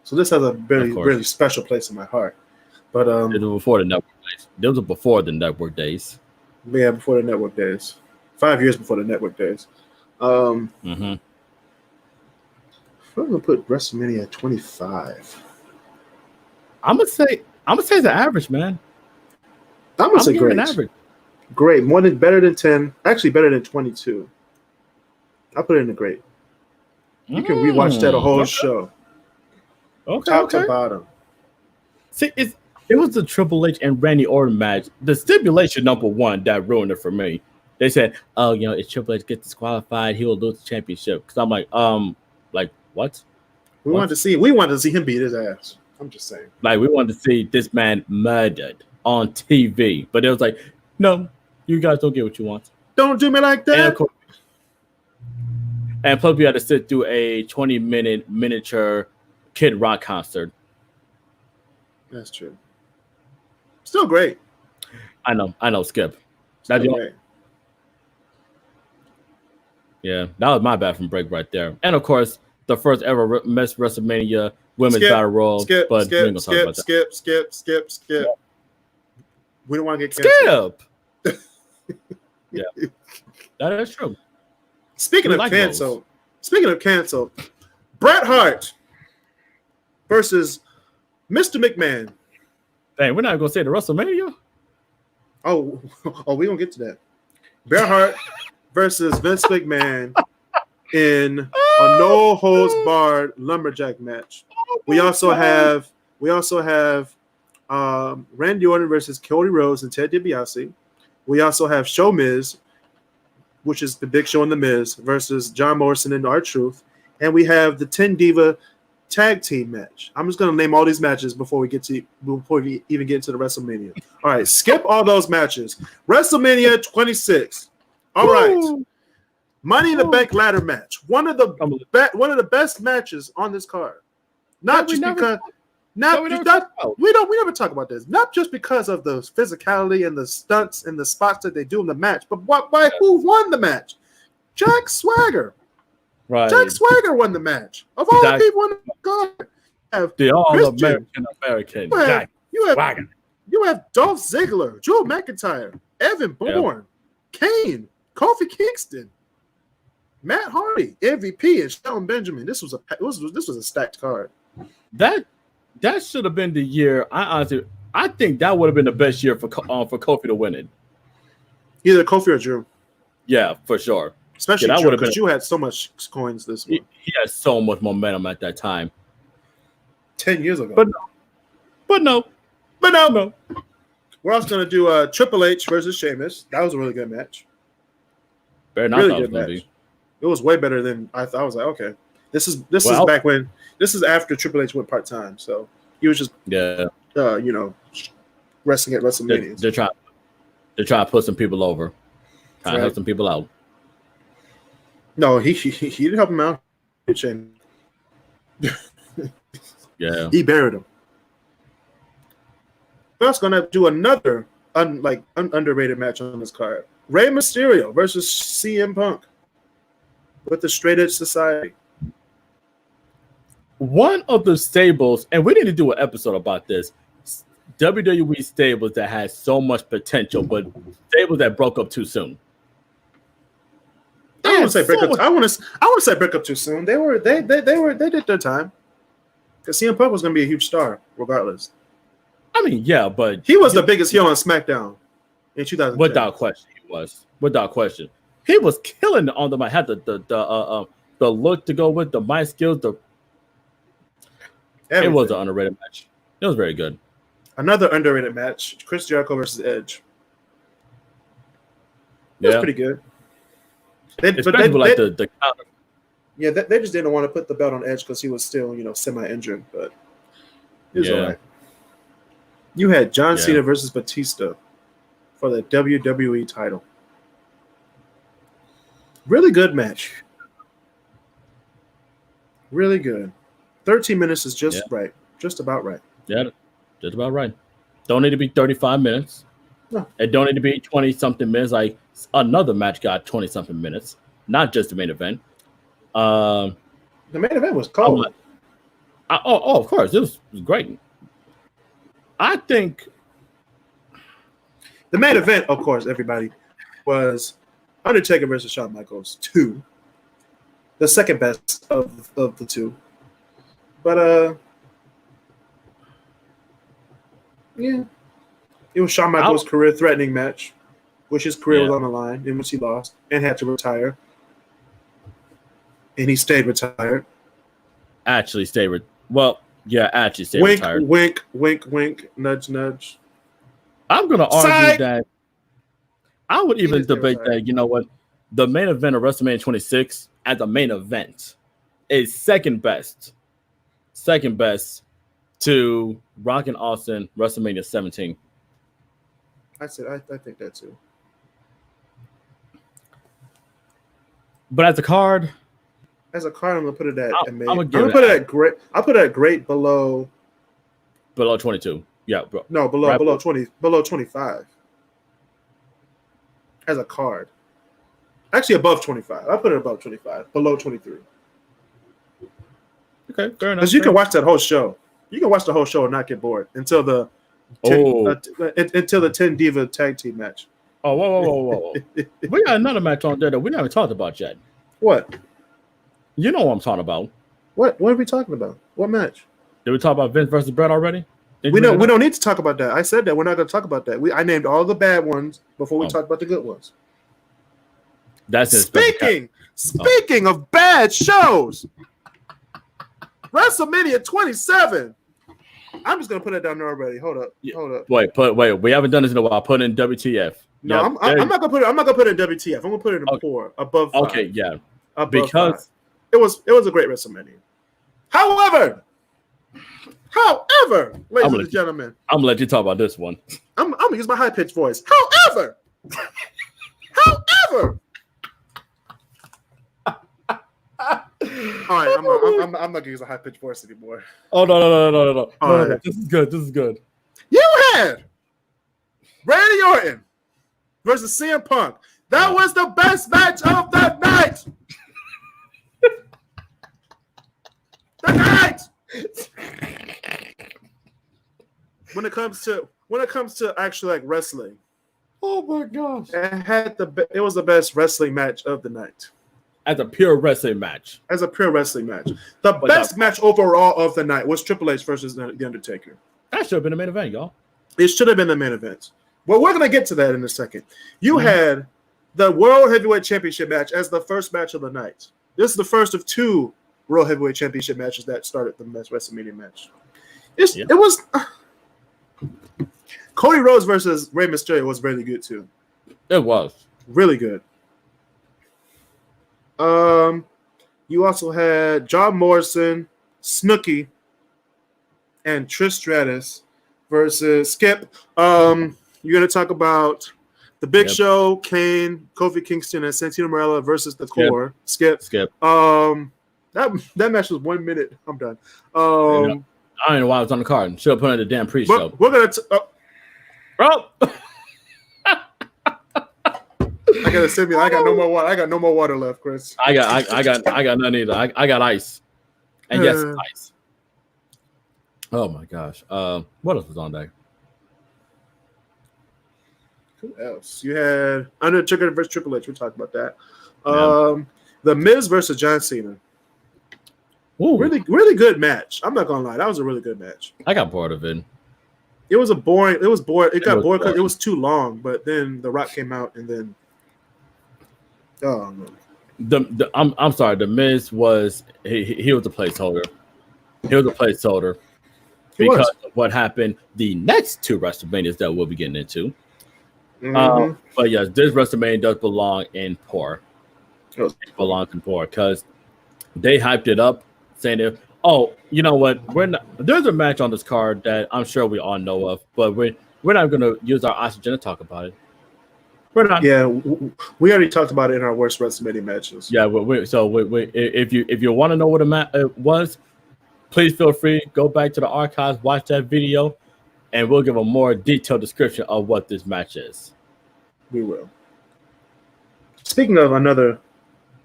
So this has a very, really special place in my heart. But it was before the network days. This was before the network days. Yeah, before the network days. 5 years before the network days. I'm going to put WrestleMania at 25. I'm gonna say it's an average, man. I'm gonna say great. An average. Great. Better than 10. Actually, better than 22. I'll put it in the great. You can rewatch that whole show. Okay. Top to bottom. See, it was the Triple H and Randy Orton match. The stipulation number one that ruined it for me. They said, "Oh, if Triple H gets disqualified, he will lose the championship." Because I'm like what? We wanted to see him beat his ass. I'm just saying. Like we wanted to see this man murdered on TV, but it was like, no, you guys don't get what you want. Don't do me like that. And plus, we had to sit through a 20-minute miniature Kid Rock concert. That's true. Still great. I know, Skip. Great. Yeah, that was my bathroom break right there. And of course, the first ever Miss WrestleMania Women's Battle Royal. Skip. We don't want to get canceled. Skip. Yeah, that is true. Speaking of cancel, Bret Hart versus Mr. McMahon. Dang, we're not gonna say the WrestleMania. Oh, we're gonna get to that. Bret Hart versus Vince McMahon in a no holds barred lumberjack match. We also have Randy Orton versus Cody Rhodes and Ted DiBiase. We also have Show Miz, which is the Big Show and the Miz, versus John Morrison and R-Truth. And we have the 10 Diva tag team match. I'm just going to name all these matches before we even get into the WrestleMania. All right, skip all those matches. WrestleMania 26. All right. Money in the Bank ladder match. One of the best matches on this card. We never talk about this. Not just because of the physicality and the stunts and the spots that they do in the match, but who won the match? Jack Swagger. Right. Jack Swagger won the match. Of all the people in the card, the All-American Jack Swagger. You have Dolph Ziggler, Drew McIntyre, Evan Bourne, Kane, Kofi Kingston, Matt Hardy, MVP, and Shelton Benjamin. This was a stacked card. That should have been the year. I think that would have been the best year for Kofi to win it. Either Kofi or Drew. Yeah, for sure. Especially Drew, because you had so much coins this one. He had so much momentum at that time. 10 years ago. But no. We're also going to do Triple H versus Sheamus. That was a really good match. Better not really good match. It was way better than I thought. I was like, okay. This is back when this is after Triple H went part-time. So he was just wrestling at WrestleMania. They're trying to put some people over. Trying to help some people out. No, he didn't help him out. Yeah. He buried him. We're also gonna do another underrated match on this card. Rey Mysterio versus CM Punk with the Straight Edge Society. One of the stables, and we need to do an episode about this. WWE stables that had so much potential, but stables that broke up too soon. I want to say break up. I want to say break up too soon. They did their time. Because CM Punk was going to be a huge star, regardless. I mean, yeah, but he was the biggest heel on SmackDown in 2010. Without question, he was. Without question, he was killing it on the mic. Had the look to go with the mic skills. It was an underrated match. It was very good. Another underrated match: Chris Jericho versus Edge. It was pretty good. The counter. Yeah, they just didn't want to put the belt on Edge because he was still, semi-injured, but it was all right. You had John Cena versus Batista for the WWE title. Really good match. Really good. 13 minutes is just right. Just about right. Yeah, just about right. Don't need to be 35 minutes. No. It don't need to be 20-something minutes. Like, Another match got 20-something minutes, not just the main event. The main event was cold. Of course, it was great. I think the main event, of course, everybody, was Undertaker versus Shawn Michaels 2. The second best of the two. But yeah. It was Shawn Michaels' career-threatening match, which his career was on the line, in which he lost and had to retire. And he stayed retired. Actually stayed retired. Wink, wink, wink, nudge, nudge. I'm going to argue that I would even debate that, you know what, the main event of WrestleMania 26 as a main event is second best to Rock and Austin WrestleMania 17. I think that too. But as a card, I'm gonna put it at great. I'll put it at great below 22. Yeah, bro. No, below 20, below 25. As a card. Actually above 25. I'll put it above 25, below 23. Okay, fair enough. Because you can watch that whole show. You can watch the whole show and not get bored until the 10 Diva tag team match. Oh, whoa. We got another match on there that we haven't talked about yet. What? You know what I'm talking about. What are we talking about? What match? Did we talk about Vince versus Brett already? We don't need to talk about that. I said that we're not going to talk about that. I named all the bad ones before we talked about the good ones. That's it. Speaking of bad shows, WrestleMania 27. I'm just gonna put it down there already. Hold up. Wait. We haven't done this in a while. Put in WTF. No, I'm not gonna put it. I'm not gonna put it in WTF. I'm gonna put it in poor, above 5. Okay, yeah. Above because 5. It was a great WrestleMania. However, ladies and gentlemen, I'm gonna let you talk about this one. I'm gonna use my high pitched voice. However. All right, I'm not gonna use a high pitched voice anymore. Oh no! Right. This is good. You had Randy Orton versus CM Punk. That was the best match of the night. When it comes to actually like wrestling. Oh my gosh! It was the best wrestling match of the night. As a pure wrestling match. The best match overall of the night was Triple H versus The Undertaker. That should have been the main event, y'all. It should have been the main event. Well, we're going to get to that in a second. You had the World Heavyweight Championship match as the first match of the night. This is the first of 2 World Heavyweight Championship matches that started the WrestleMania match. It was... Cody Rhodes versus Rey Mysterio was really good, too. It was. Really good. You also had John Morrison, Snooki, and Trish Stratus versus Skip. You're gonna talk about the Big Show, Kane, Kofi Kingston, and Santino Marella versus the Core. Skip. That match was 1 minute. I'm done. I don't know why I was on the card. Should have put in the damn pre-show. We're gonna. Bro. I gotta send me. I got no more water. I got no more water left, Chris. I got nothing either. I got ice, and yes, ice. Oh my gosh. What else was on there? Who else? You had Undertaker versus Triple H. We talked about that. The Miz versus John Cena. Ooh. Really good match. I'm not gonna lie. That was a really good match. I got bored of it. It was boring. It got bored because it was too long. But then The Rock came out, and then. Oh no. I'm sorry. The Miz was he was a placeholder. He was a placeholder because of what happened the next 2 WrestleManias that we'll be getting into. But yes, this WrestleMania does belong in poor. It belongs in poor because they hyped it up, saying that, oh, you know what? There's a match on this card that I'm sure we all know of, but we're not going to use our oxygen to talk about it. We're not. Yeah, we already talked about it in our worst WrestleMania matches. Yeah, if you want to know what a match was, please feel free, go back to the archives, watch that video, and we'll give a more detailed description of what this match is. We will. Speaking of another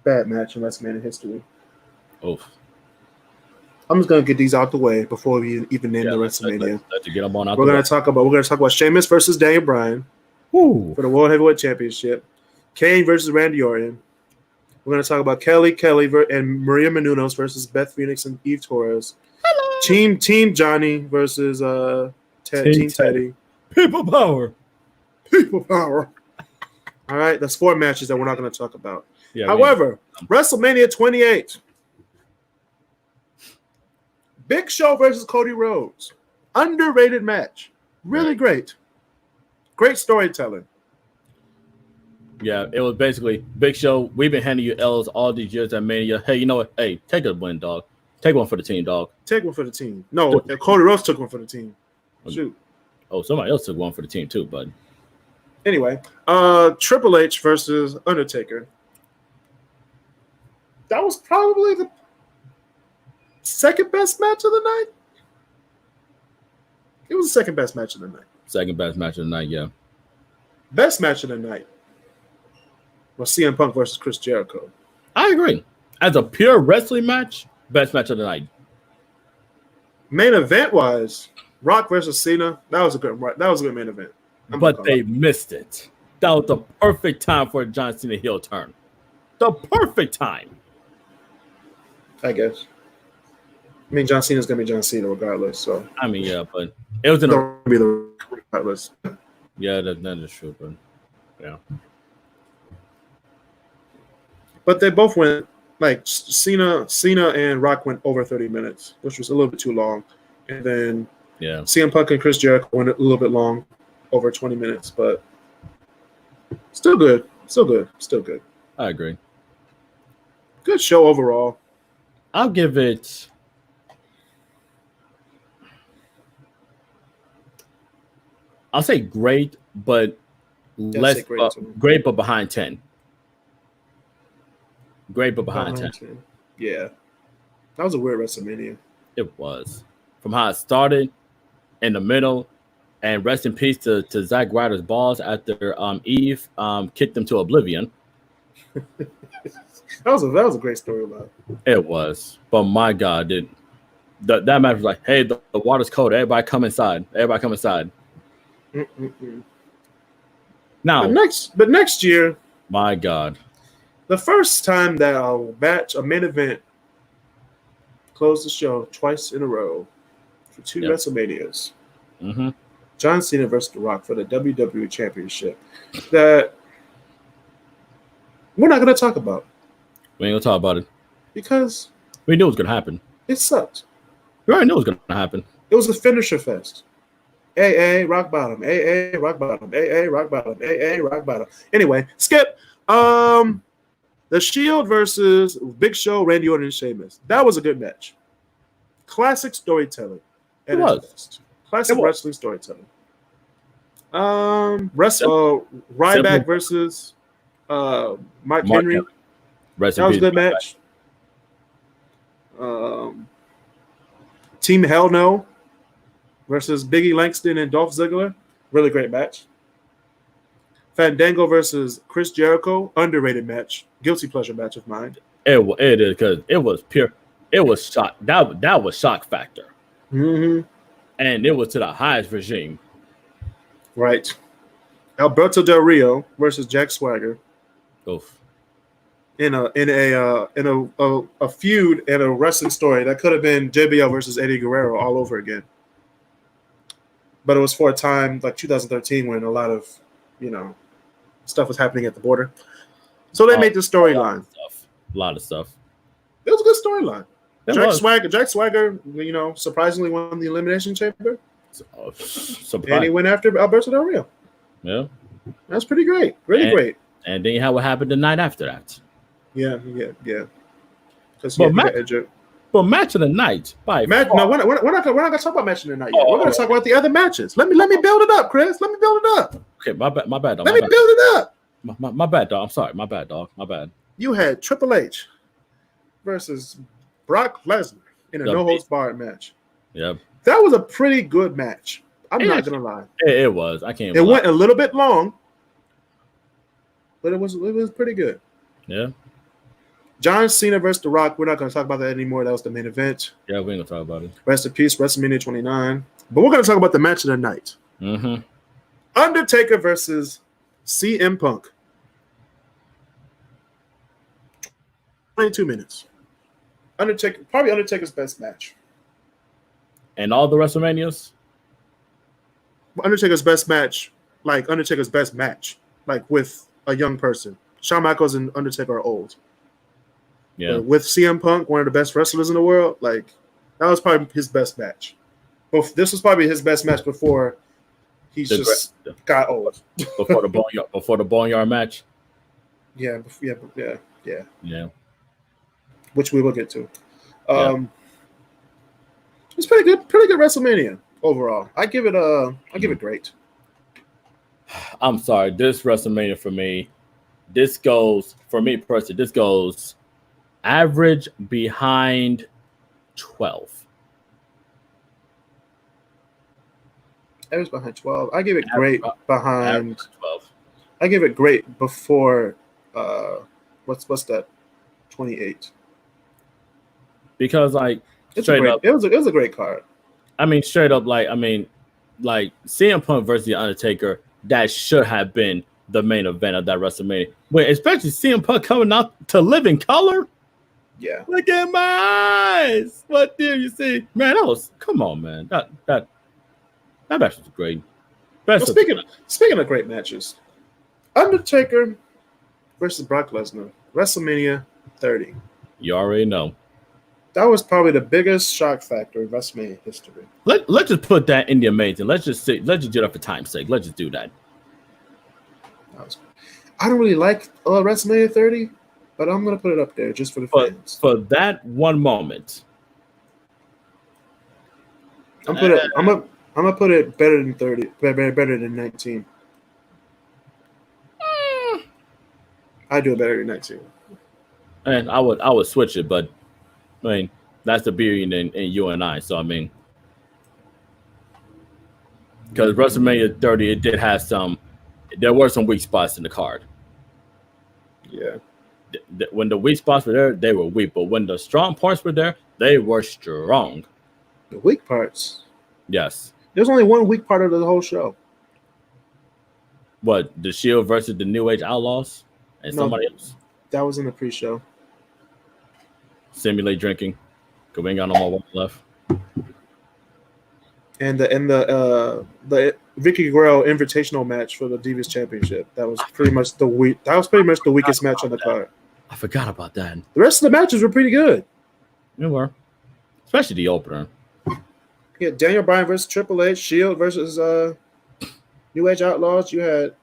bad match in WrestleMania history, Oof. I'm just gonna get these out the way before we even name the WrestleMania. Let's get them on out. We're gonna talk about Sheamus versus Daniel Bryan for the World Heavyweight Championship. Kane versus Randy Orton. We're gonna talk about Kelly and Maria Menounos versus Beth Phoenix and Eve Torres. Hello. Team Johnny versus Team Teddy. People power. People power. All right, that's 4 matches that we're not going to talk about. Yeah, however, WrestleMania 28. Big Show versus Cody Rhodes. Underrated match. Really great. Great storytelling. Yeah, it was basically Big Show. We've been handing you L's all these years at Mania. Hey, you know what? Hey, take a win, dog. Take one for the team, dog. Take one for the team. No, Cody Rhodes took one for the team. Shoot. Oh, somebody else took one for the team too, bud. Anyway, Triple H versus Undertaker. That was probably the second best match of the night. It was the second best match of the night. Second best match of the night, yeah. Best match of the night was CM Punk versus Chris Jericho. I agree. As a pure wrestling match, best match of the night. Main event wise, Rock versus Cena. That was a good main event. But they missed it. That was the perfect time for a John Cena heel turn. The perfect time. I guess. I mean, John Cena's gonna be John Cena regardless. So I mean, yeah, but it was gonna be the regardless. Yeah, that is true, but yeah. But they both went like Cena and Rock went over 30 minutes, which was a little bit too long. And then CM Punk and Chris Jericho went a little bit long, over 20 minutes, but still good. I agree. Good show overall. I'll give it. I'll say great, but less great, but behind 10. Great, but behind 10. Yeah, that was a weird WrestleMania. It was from how it started, in the middle, and rest in peace to Zack Ryder's balls after Eve kicked him to oblivion. That was a great storyline. It was, but my God, that match was like, hey, the water's cold. Everybody come inside. Now, but next year, my God, the first time that a main event closed the show twice in a row for 2 WrestleManias. Mm-hmm. John Cena versus The Rock for the WWE Championship. That we're not going to talk about. We ain't going to talk about it. Because we knew it was going to happen. It sucked. We already knew it was going to happen. It was a finisher fest. AA, rock bottom. AA, rock bottom. AA, rock bottom. AA, rock bottom. Anyway, skip. The Shield versus Big Show, Randy Orton, and Sheamus. That was a good match. Classic storytelling. It was. Best. Classic wrestling storytelling. Ryback versus Mark Henry. That was a good match. Team Hell No versus Biggie Langston and Dolph Ziggler. Really great match. Fandango versus Chris Jericho. Underrated match. Guilty pleasure match of mine. It is because it was pure. It was shock. That was shock factor. Mm-hmm. And it was to the highest regime. Right. Alberto Del Rio versus Jack Swagger. Oof. In a feud and a wrestling story that could have been JBL versus Eddie Guerrero all over again. But it was for a time like 2013 when a lot of, stuff was happening at the border. So they made the storyline. A lot of stuff. It was a good storyline. Jack Swagger, surprisingly won the Elimination Chamber. And he went after Alberto Del Rio. Yeah. That's pretty great. Really great. And then you had what happened the night after that. Yeah. But match of the night. No, we're not going to talk about match of the night yet. We're going to talk about the other matches. Let me build it up, Chris. Let me build it up. Okay, my bad, dog. Let me build it up. My bad, dog. I'm sorry. My bad, dog. My bad. You had Triple H versus Brock Lesnar in a no-holds-barred match. Yep. That was a pretty good match. I'm not going to lie. It was. I can't. It went a little bit long. but it was pretty good. Yeah. John Cena versus The Rock. We're not going to talk about that anymore. That was the main event. Yeah, we ain't gonna talk about it. Rest in peace, WrestleMania 29. But we're going to talk about the match of the night. Mm-hmm. Undertaker versus CM Punk. 22 minutes. Probably Undertaker's best match. And all the WrestleManias? Undertaker's best match, like Undertaker's best match, like with a young person. Shawn Michaels and Undertaker are old. Yeah. But with CM Punk, one of the best wrestlers in the world, like that was probably his best match. But this was probably his best match before he got old. Before the boneyard match. Yeah. Which we will get to. It's pretty good WrestleMania overall. I give it great. I'm sorry, this WrestleMania for me, this goes average behind 12. Average behind 12. I give it great behind 12. I give it great before what's that? 28. Because like it was a great card. I mean, straight up, like CM Punk versus The Undertaker, that should have been the main event of that WrestleMania. But especially CM Punk coming out to live in color. Yeah. Look at my eyes. What do you see? Man, come on, man. That match was great. Speaking of great matches, Undertaker versus Brock Lesnar, WrestleMania 30. You already know. That was probably the biggest shock factor in WrestleMania history. Let's just put that in the amazing. Let's just do that for time's sake. Let's just do that. I don't really like WrestleMania 30, but I'm gonna put it up there just for the fans. For that one moment, I'm gonna put it better than 30, better than 19. I do it better than 19. And I would switch it, but I mean that's the beauty in you and I. So I mean, because WrestleMania 30, it did have there were some weak spots in the card. Yeah. When the weak spots were there, they were weak. But when the strong parts were there, they were strong. The weak parts? Yes. There's only one weak part of the whole show. What? The Shield versus the New Age Outlaws? And somebody else? That was in the pre-show. Simulate drinking. Because we ain't got no more water left. And the Vicky Guerrero Invitational match for the Divas Championship. That was pretty much the weakest match on the card. I forgot about that. The rest of the matches were pretty good. They were. Especially the opener. Yeah, Daniel Bryan versus Triple H, Shield versus New Age Outlaws. You had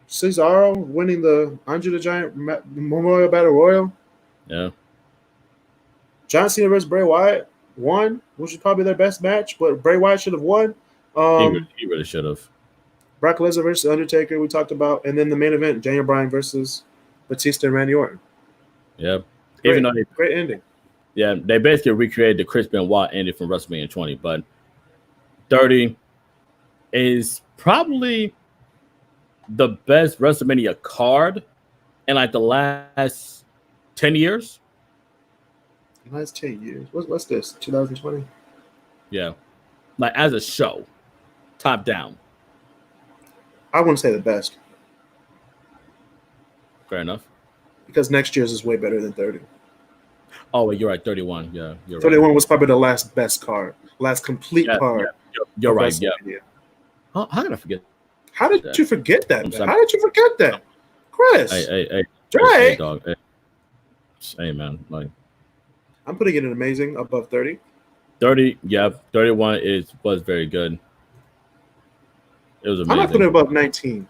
Cesaro winning the Andre the Giant Memorial Battle Royal. Yeah. John Cena versus Bray Wyatt won, which is probably their best match, but Bray Wyatt should have won. He really should have. Brock Lesnar versus Undertaker, we talked about, and then the main event, Daniel Bryan versus Batista and Randy Orton. Yeah. Great ending. Yeah, they basically recreated the Chris Benoit ending from WrestleMania 20, but 30 is probably the best WrestleMania card in like the last 10 years. Last 10 years. What's this? 2020? Yeah. Like as a show, top down. I wouldn't say the best. Fair enough. Because next year's is way better than 30. Oh, you're right. 31. Yeah, you're 31 was probably the last best card. Last complete card. Yeah, you're right. Yeah. How did I forget? How did you forget that? How did you forget that? Chris. Hey, Drake. Hey, dog. Hey, man. Like, I'm putting it in amazing above 30. 30, yeah. 31 was very good. It was amazing. I'm not putting it above 19.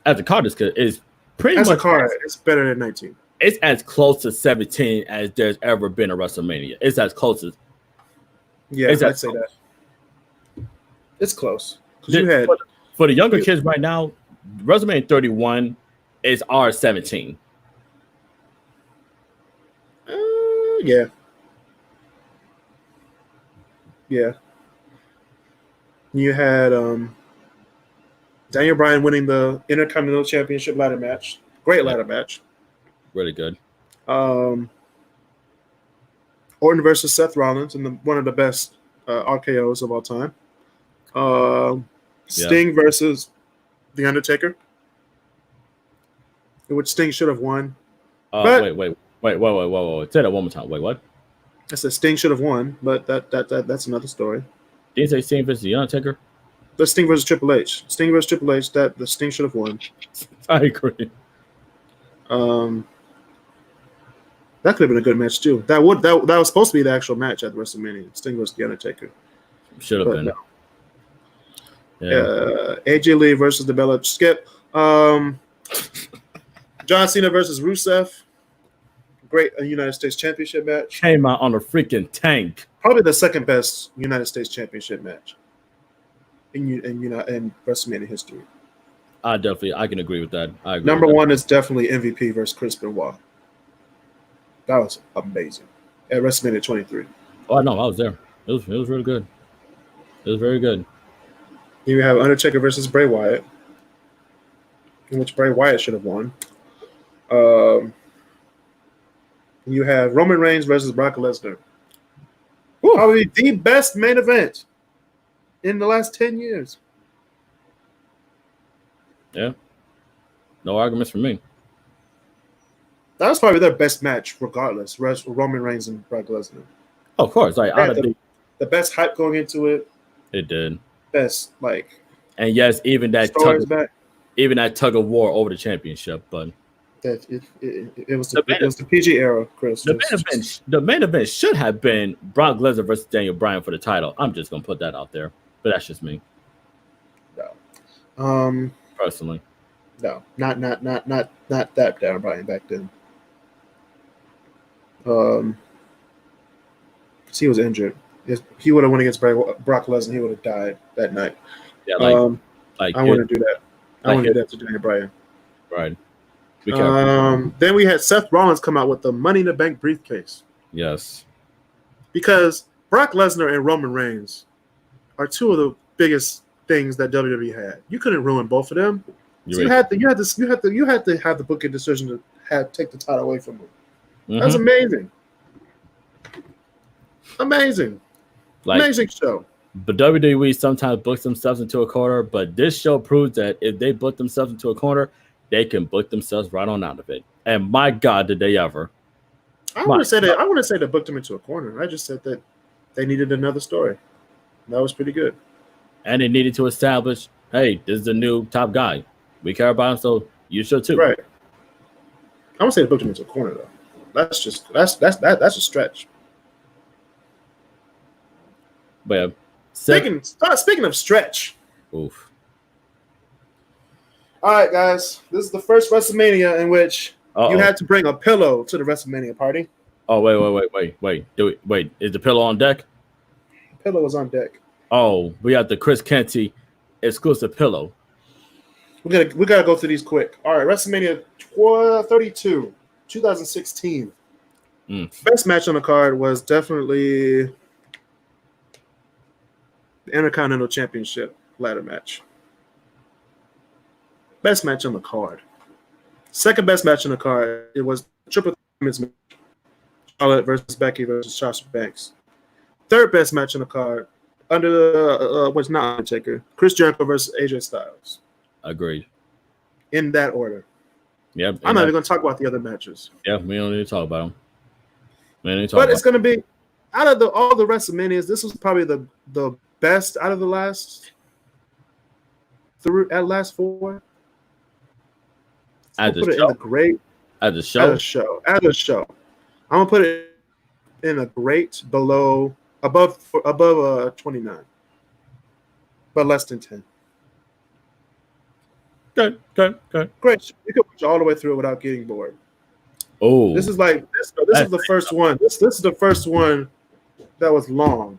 As a card, is pretty much. As a card, it's better than 19. It's as close to 17 as there's ever been a WrestleMania. It's as close as. Yeah, I'd say that. It's close. For the younger kids right now, WrestleMania 31 is R17. Yeah. Yeah. You had Daniel Bryan winning the Intercontinental Championship ladder match. Great ladder match. Really good. Orton versus Seth Rollins in one of the best RKOs of all time. Sting versus The Undertaker, in which Sting should have won. Wait. Say that one more time. Wait, what? I said Sting should have won, but that's another story. Didn't you say Sting versus The Undertaker? The Sting versus Triple H. Sting versus Triple H. That the Sting should have won. I agree. That could have been a good match too. That was supposed to be the actual match at WrestleMania. Sting versus The Undertaker. Should have been. No. Yeah. AJ Lee versus the Bella Skip. John Cena versus Rusev. Great United States Championship match. Came out on a freaking tank. Probably the second best United States Championship match in WrestleMania history. I can agree with that. I agree Number with that. one is definitely MVP versus Chris Benoit. That was amazing at WrestleMania 23. Oh, no, I was there. It was really good. It was very good. You have Undertaker versus Bray Wyatt, in which Bray Wyatt should have won. You have Roman Reigns versus Brock Lesnar. Probably the best main event in the last 10 years. Yeah. No arguments from me. That was probably their best match, regardless. Roman Reigns and Brock Lesnar. Oh, of course. Like, the best hype going into it. It did. Best, and yes, even that tug of war over the championship, but it was the PG era, Chris. The main event should have been Brock Lesnar versus Daniel Bryan for the title. I'm just gonna put that out there, but that's just me. No. Personally. No, not that Daniel Bryan back then. He was injured. If he would have won against Brock Lesnar, he would have died that night. Yeah, I want to do that. I want to do that to Daniel Bryan. Right. Then we had Seth Rollins come out with the Money in the Bank briefcase. Yes. Because Brock Lesnar and Roman Reigns are two of the biggest things that WWE had. You couldn't ruin both of them. So you had to have the booking decision to take the title away from them. Mm-hmm. That's amazing. Amazing show. But WWE sometimes books themselves into a corner, but this show proves that if they book themselves into a corner, they can book themselves right on out of it. And my God, did they ever. I want to say they booked them into a corner. I just said that they needed another story. That was pretty good. And they needed to establish, hey, this is the new top guy. We care about him, so you should too. Right. I would say they booked him into a corner though. That's a stretch. But yeah, speaking of stretch. Oof. All right, guys. This is the first WrestleMania in which you had to bring a pillow to the WrestleMania party. Oh, wait. Is the pillow on deck? The pillow was on deck. Oh, we got the Chris Kenty exclusive pillow. We gotta go through these quick. All right, WrestleMania 32, 2016. Best match on the card was definitely the Intercontinental Championship ladder match. Best match on the card. Second best match on the card, it was Triple Threat match. Charlotte versus Becky versus Sasha Banks. Third best match on the card, was not Undertaker. Chris Jericho versus AJ Styles. Agreed. In that order. Yep. I'm not even going to talk about the other matches. Yeah, we don't need to talk about them. It's going to be, out of all the WrestleManias, this was probably the best out of the last four. As a show. I'm gonna put it in a great above 29, but less than 10. Good. Great. You can watch all the way through it without getting bored. Oh, this is the first one. This is the first one that was long.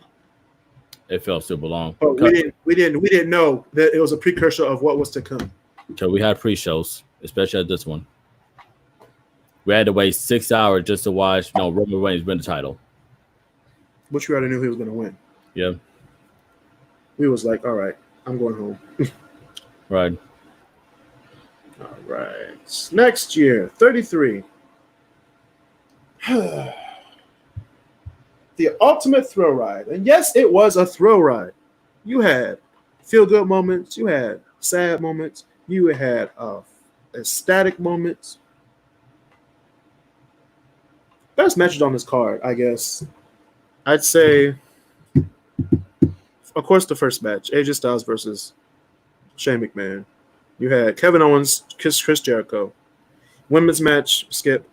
It felt super long. But we didn't know that it was a precursor of what was to come. So we had pre-shows, especially at this one. We had to wait 6 hours just to watch Roman Reigns win the title. Which we already knew he was going to win. Yeah. We was like, all right, I'm going home. Right. All right. Next year, 33. The ultimate thrill ride. And yes, it was a thrill ride. You had feel-good moments. You had sad moments. You had ecstatic moments. Best matches on this card, I guess. I'd say, of course, the first match, AJ Styles versus Shane McMahon. You had Kevin Owens, Chris Jericho. Women's match, Skip.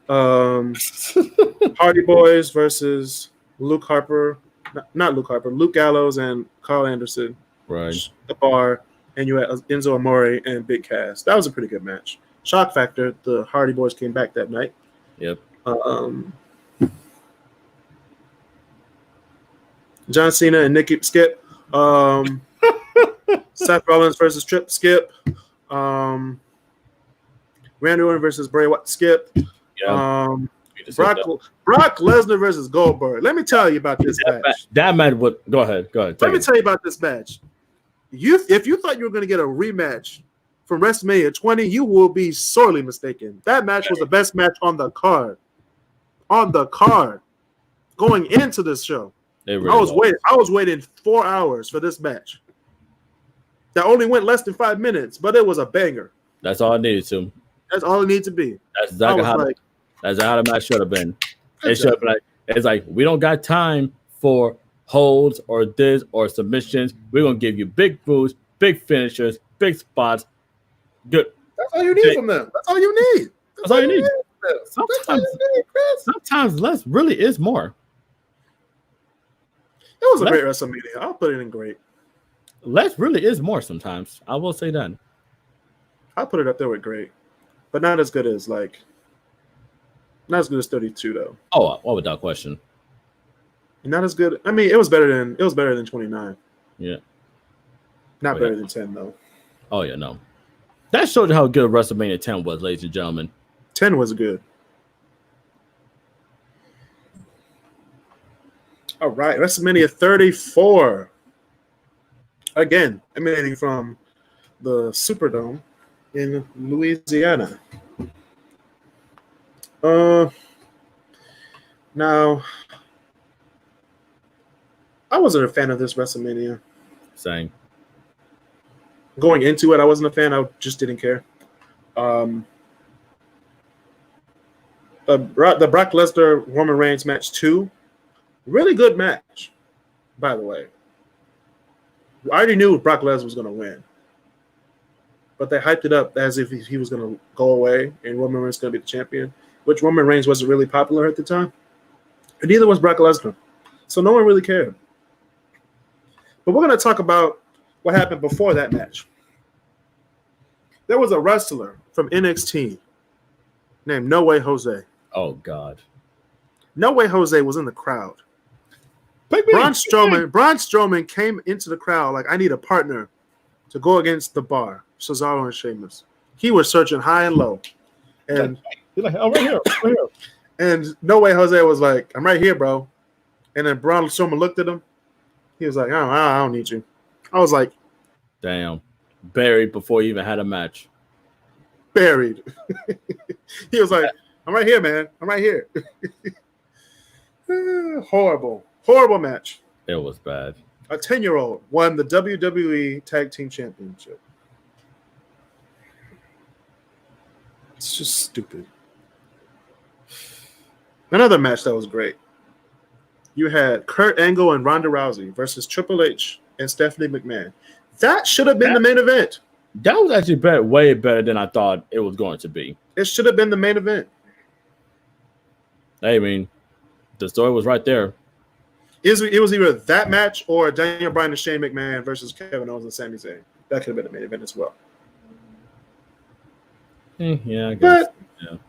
Hardy Boys versus Luke Harper. Not Luke Harper. Luke Gallows and Carl Anderson. Right. The Bar. And you had Enzo Amore and Big Cass. That was a pretty good match. Shock factor. The Hardy Boys came back that night. Yep. John Cena and Nikki Skip. Seth Rollins versus Tripp Skip. Randy Orton versus Bray Wyatt Skip. Yeah. Brock Lesnar versus Goldberg. Let me tell you about this match. That match would go ahead. Let me tell you about this match. If you thought you were going to get a rematch from WrestleMania 20, you will be sorely mistaken. That match was the best match on the card. Going into this show. Really I was waiting 4 hours for this match. That only went less than 5 minutes, but it was a banger. That's all it needed to. That's all it needed to be. That's exactly how the match should have been. It should have been it's like, we don't got time for holds or this or submissions. We're gonna give you big moves, big finishers, big spots. Good. That's all you need from them. That's all you need. That's all you need. Sometimes less really is more. It was a great WrestleMania. I'll put it in great. Less really is more sometimes. I will say that. I'll put it up there with great. But not as good as 32 though. Oh, without question. Not as good. I mean, it was better than 29. Yeah. Not better than 10 though. Oh yeah, no. That showed you how good WrestleMania 10 was, ladies and gentlemen. 10 was good. All right, WrestleMania 34. Again, emanating from the Superdome in Louisiana. Now, I wasn't a fan of this WrestleMania. Same. Going into it, I wasn't a fan. I just didn't care. The Brock Lesnar Roman Reigns match 2, really good match, by the way. I already knew Brock Lesnar was going to win, but they hyped it up as if he was going to go away and Roman Reigns was going to be the champion, which Roman Reigns wasn't really popular at the time. And neither was Brock Lesnar. So no one really cared. But we're going to talk about what happened before that match. There was a wrestler from NXT named No Way Jose. Oh, God. No Way Jose was in the crowd. Braun Strowman came into the crowd like, I need a partner to go against the Bar, Cesaro and Sheamus. He was searching high and low. And he's like, oh, right here. And No Way Jose was like, I'm right here, bro. And then Braun Strowman looked at him. He was like, I don't need you. I was like, damn. Buried before he even had a match. Buried. He was like, I'm right here, man. I'm right here. Horrible match. It was bad. A 10-year-old won the WWE Tag Team Championship. It's just stupid. Another match that was great. You had Kurt Angle and Ronda Rousey versus Triple H and Stephanie McMahon. That should have been the main event. That was actually way better than I thought it was going to be. It should have been the main event. I mean, the story was right there. It was either that match or Daniel Bryan and Shane McMahon versus Kevin Owens and Sami Zayn. That could have been the main event as well. Yeah, I guess.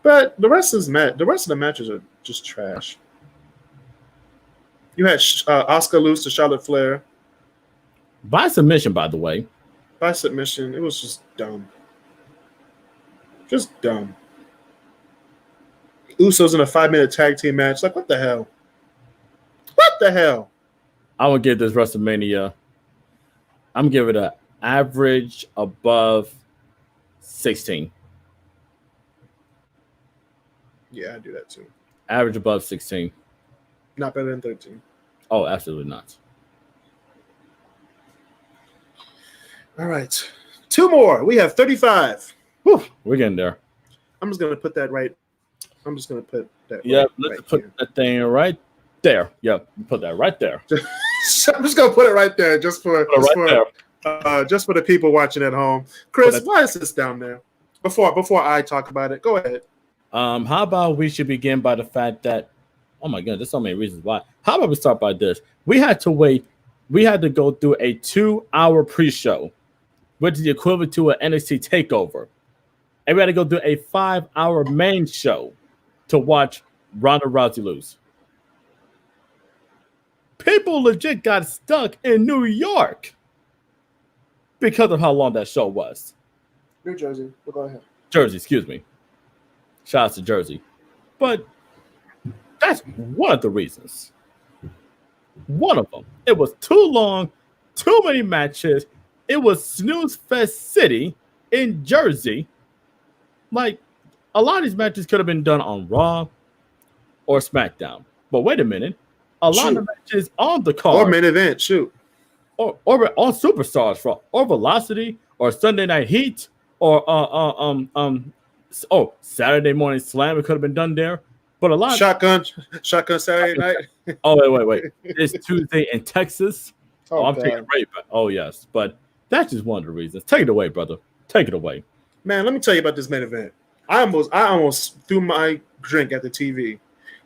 But the rest of the matches are just trash. You had Asuka lose to Charlotte Flair. By submission, by the way. By submission. It was just dumb. Just dumb. Usos in a 5-minute tag team match. Like, what the hell? What the hell? I would give this WrestleMania. I'm giving it a average above 16. Yeah, I do that too. Average above 16. Not better than 13. Oh, absolutely not. All right. 2 more. We have 35. Whew, we're getting there. I'm just going to put that right. I'm just going to put that Yeah, right, let's right put here. that thing right there. Yeah, put that right there. I'm just going to put it right there just for the people watching at home. Chris, why is this down there? Before I talk about it, go ahead. How about we should begin by the fact that, oh my goodness, there's so many reasons why. How about we start by this? We had to wait. We had to go through a 2-hour pre-show, which is the equivalent to an NXT takeover. And we had to go through a 5-hour main show to watch Ronda Rousey lose. People legit got stuck in New York because of how long that show was. New Jersey, but go ahead. Jersey, excuse me. Shout out to Jersey. But that's one of the reasons. One of them. It was too long, too many matches. It was Snooze Fest City in Jersey. Like, a lot of these matches could have been done on Raw or SmackDown. But wait a minute. A lot of matches on the card. Or main event, shoot. Or on Superstars, or Velocity, or Sunday Night Heat, or Saturday Morning Slam. It could have been done there. But a lot Shotgun Saturday night. Oh, wait. It's Tuesday in Texas. Oh, I'm taking it right back. Oh, yes. But that's just one of the reasons. Take it away, brother. Take it away. Man, let me tell you about this main event. I almost threw my drink at the TV.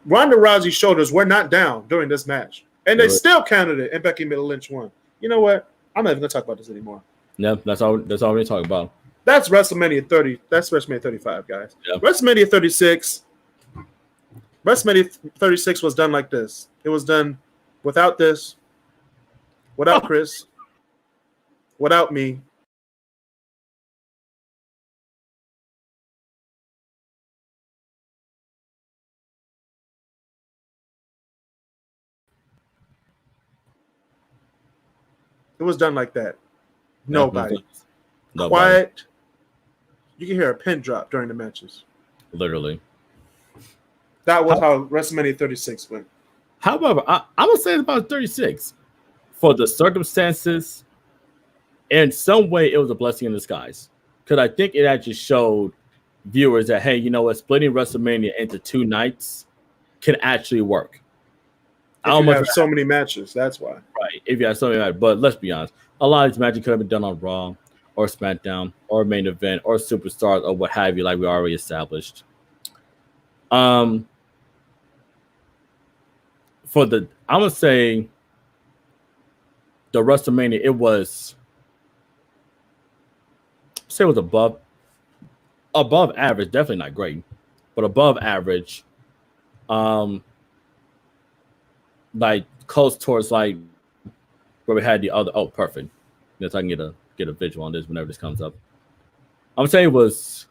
Ronda Rousey's shoulders were not down during this match. And they still counted it, and Becky Lynch won. You know what? I'm not even going to talk about this anymore. Yeah, that's all we're talking about. That's WrestleMania 30. That's WrestleMania 35, guys. Yeah. WrestleMania 36. WrestleMania 36 was done like this. It was done without this, without Chris, without me. It was done like that. Nobody. Quiet. You can hear a pin drop during the matches. Literally. That was how WrestleMania 36 went. However, I'm going to say about 36. For the circumstances, in some way, it was a blessing in disguise. Because I think it actually showed viewers that, hey, you know what? Splitting WrestleMania into 2 nights can actually work. If you have so many matches, that's why. Right, if you have so many matches. But let's be honest. A lot of these matches could have been done on Raw or SmackDown or main event or Superstars or what have you, like we already established. I'm going to say the WrestleMania, it was above average, definitely not great, but above average. Like close towards like where we had the other. Oh, perfect. Yes, I can get a visual on this whenever this comes up. I'm saying it was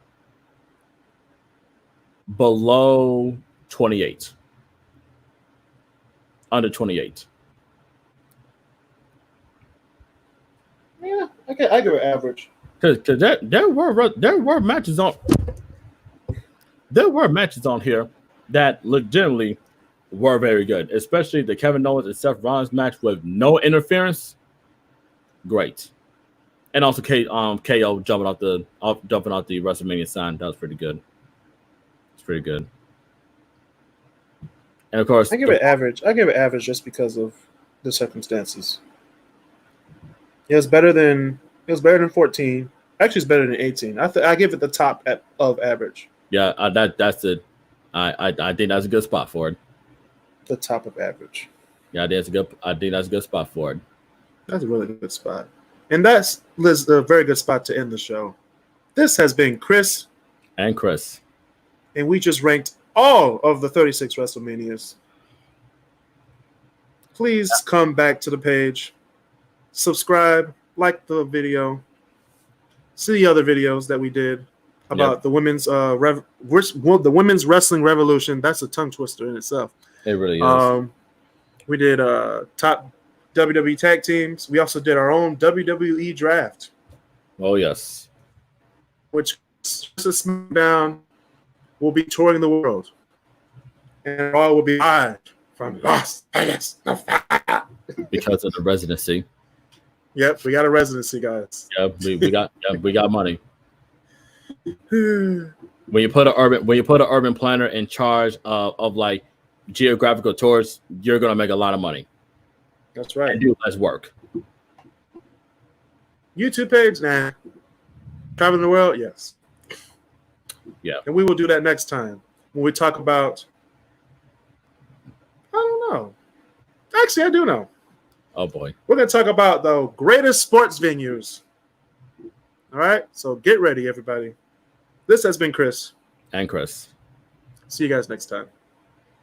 below 28, under 28. Yeah, okay, I give it average. Because there were matches on here that legitimately were very good, especially the Kevin Owens and Seth Rollins match with no interference. Great, and also KO jumping out the WrestleMania sign. That was pretty good. It's pretty good. And of course, I give it average. I give it average just because of the circumstances. It was better than 14. Actually, it's better than 18. I give it the top of average. Yeah, that's it. I think that's a good spot for it. The top of average. Yeah, I think that's a good spot for it. That's a really good spot. And that's a very good spot to end the show. This has been Chris. And Chris. And we just ranked all of the 36 WrestleManias. Please come back to the page. Subscribe. Like the video. See the other videos that we did about the women's the women's wrestling revolution. That's a tongue twister in itself. It really is. We did WWE tag teams. We also did our own WWE draft, Oh yes. which SmackDown will be touring the world, and Raw will be live from Las Vegas, Nevada. Because of the residency. Yep, we got a residency, guys. Yeah, we got money. When you put an urban planner in charge of like geographical tours, you're gonna make a lot of money. That's right. And do less work. YouTube page, nah. Traveling the world, yes. Yeah. And we will do that next time when we talk about. I don't know. Actually, I do know. Oh boy. We're going to talk about the greatest sports venues. All right. So get ready, everybody. This has been Chris. And Chris. See you guys next time.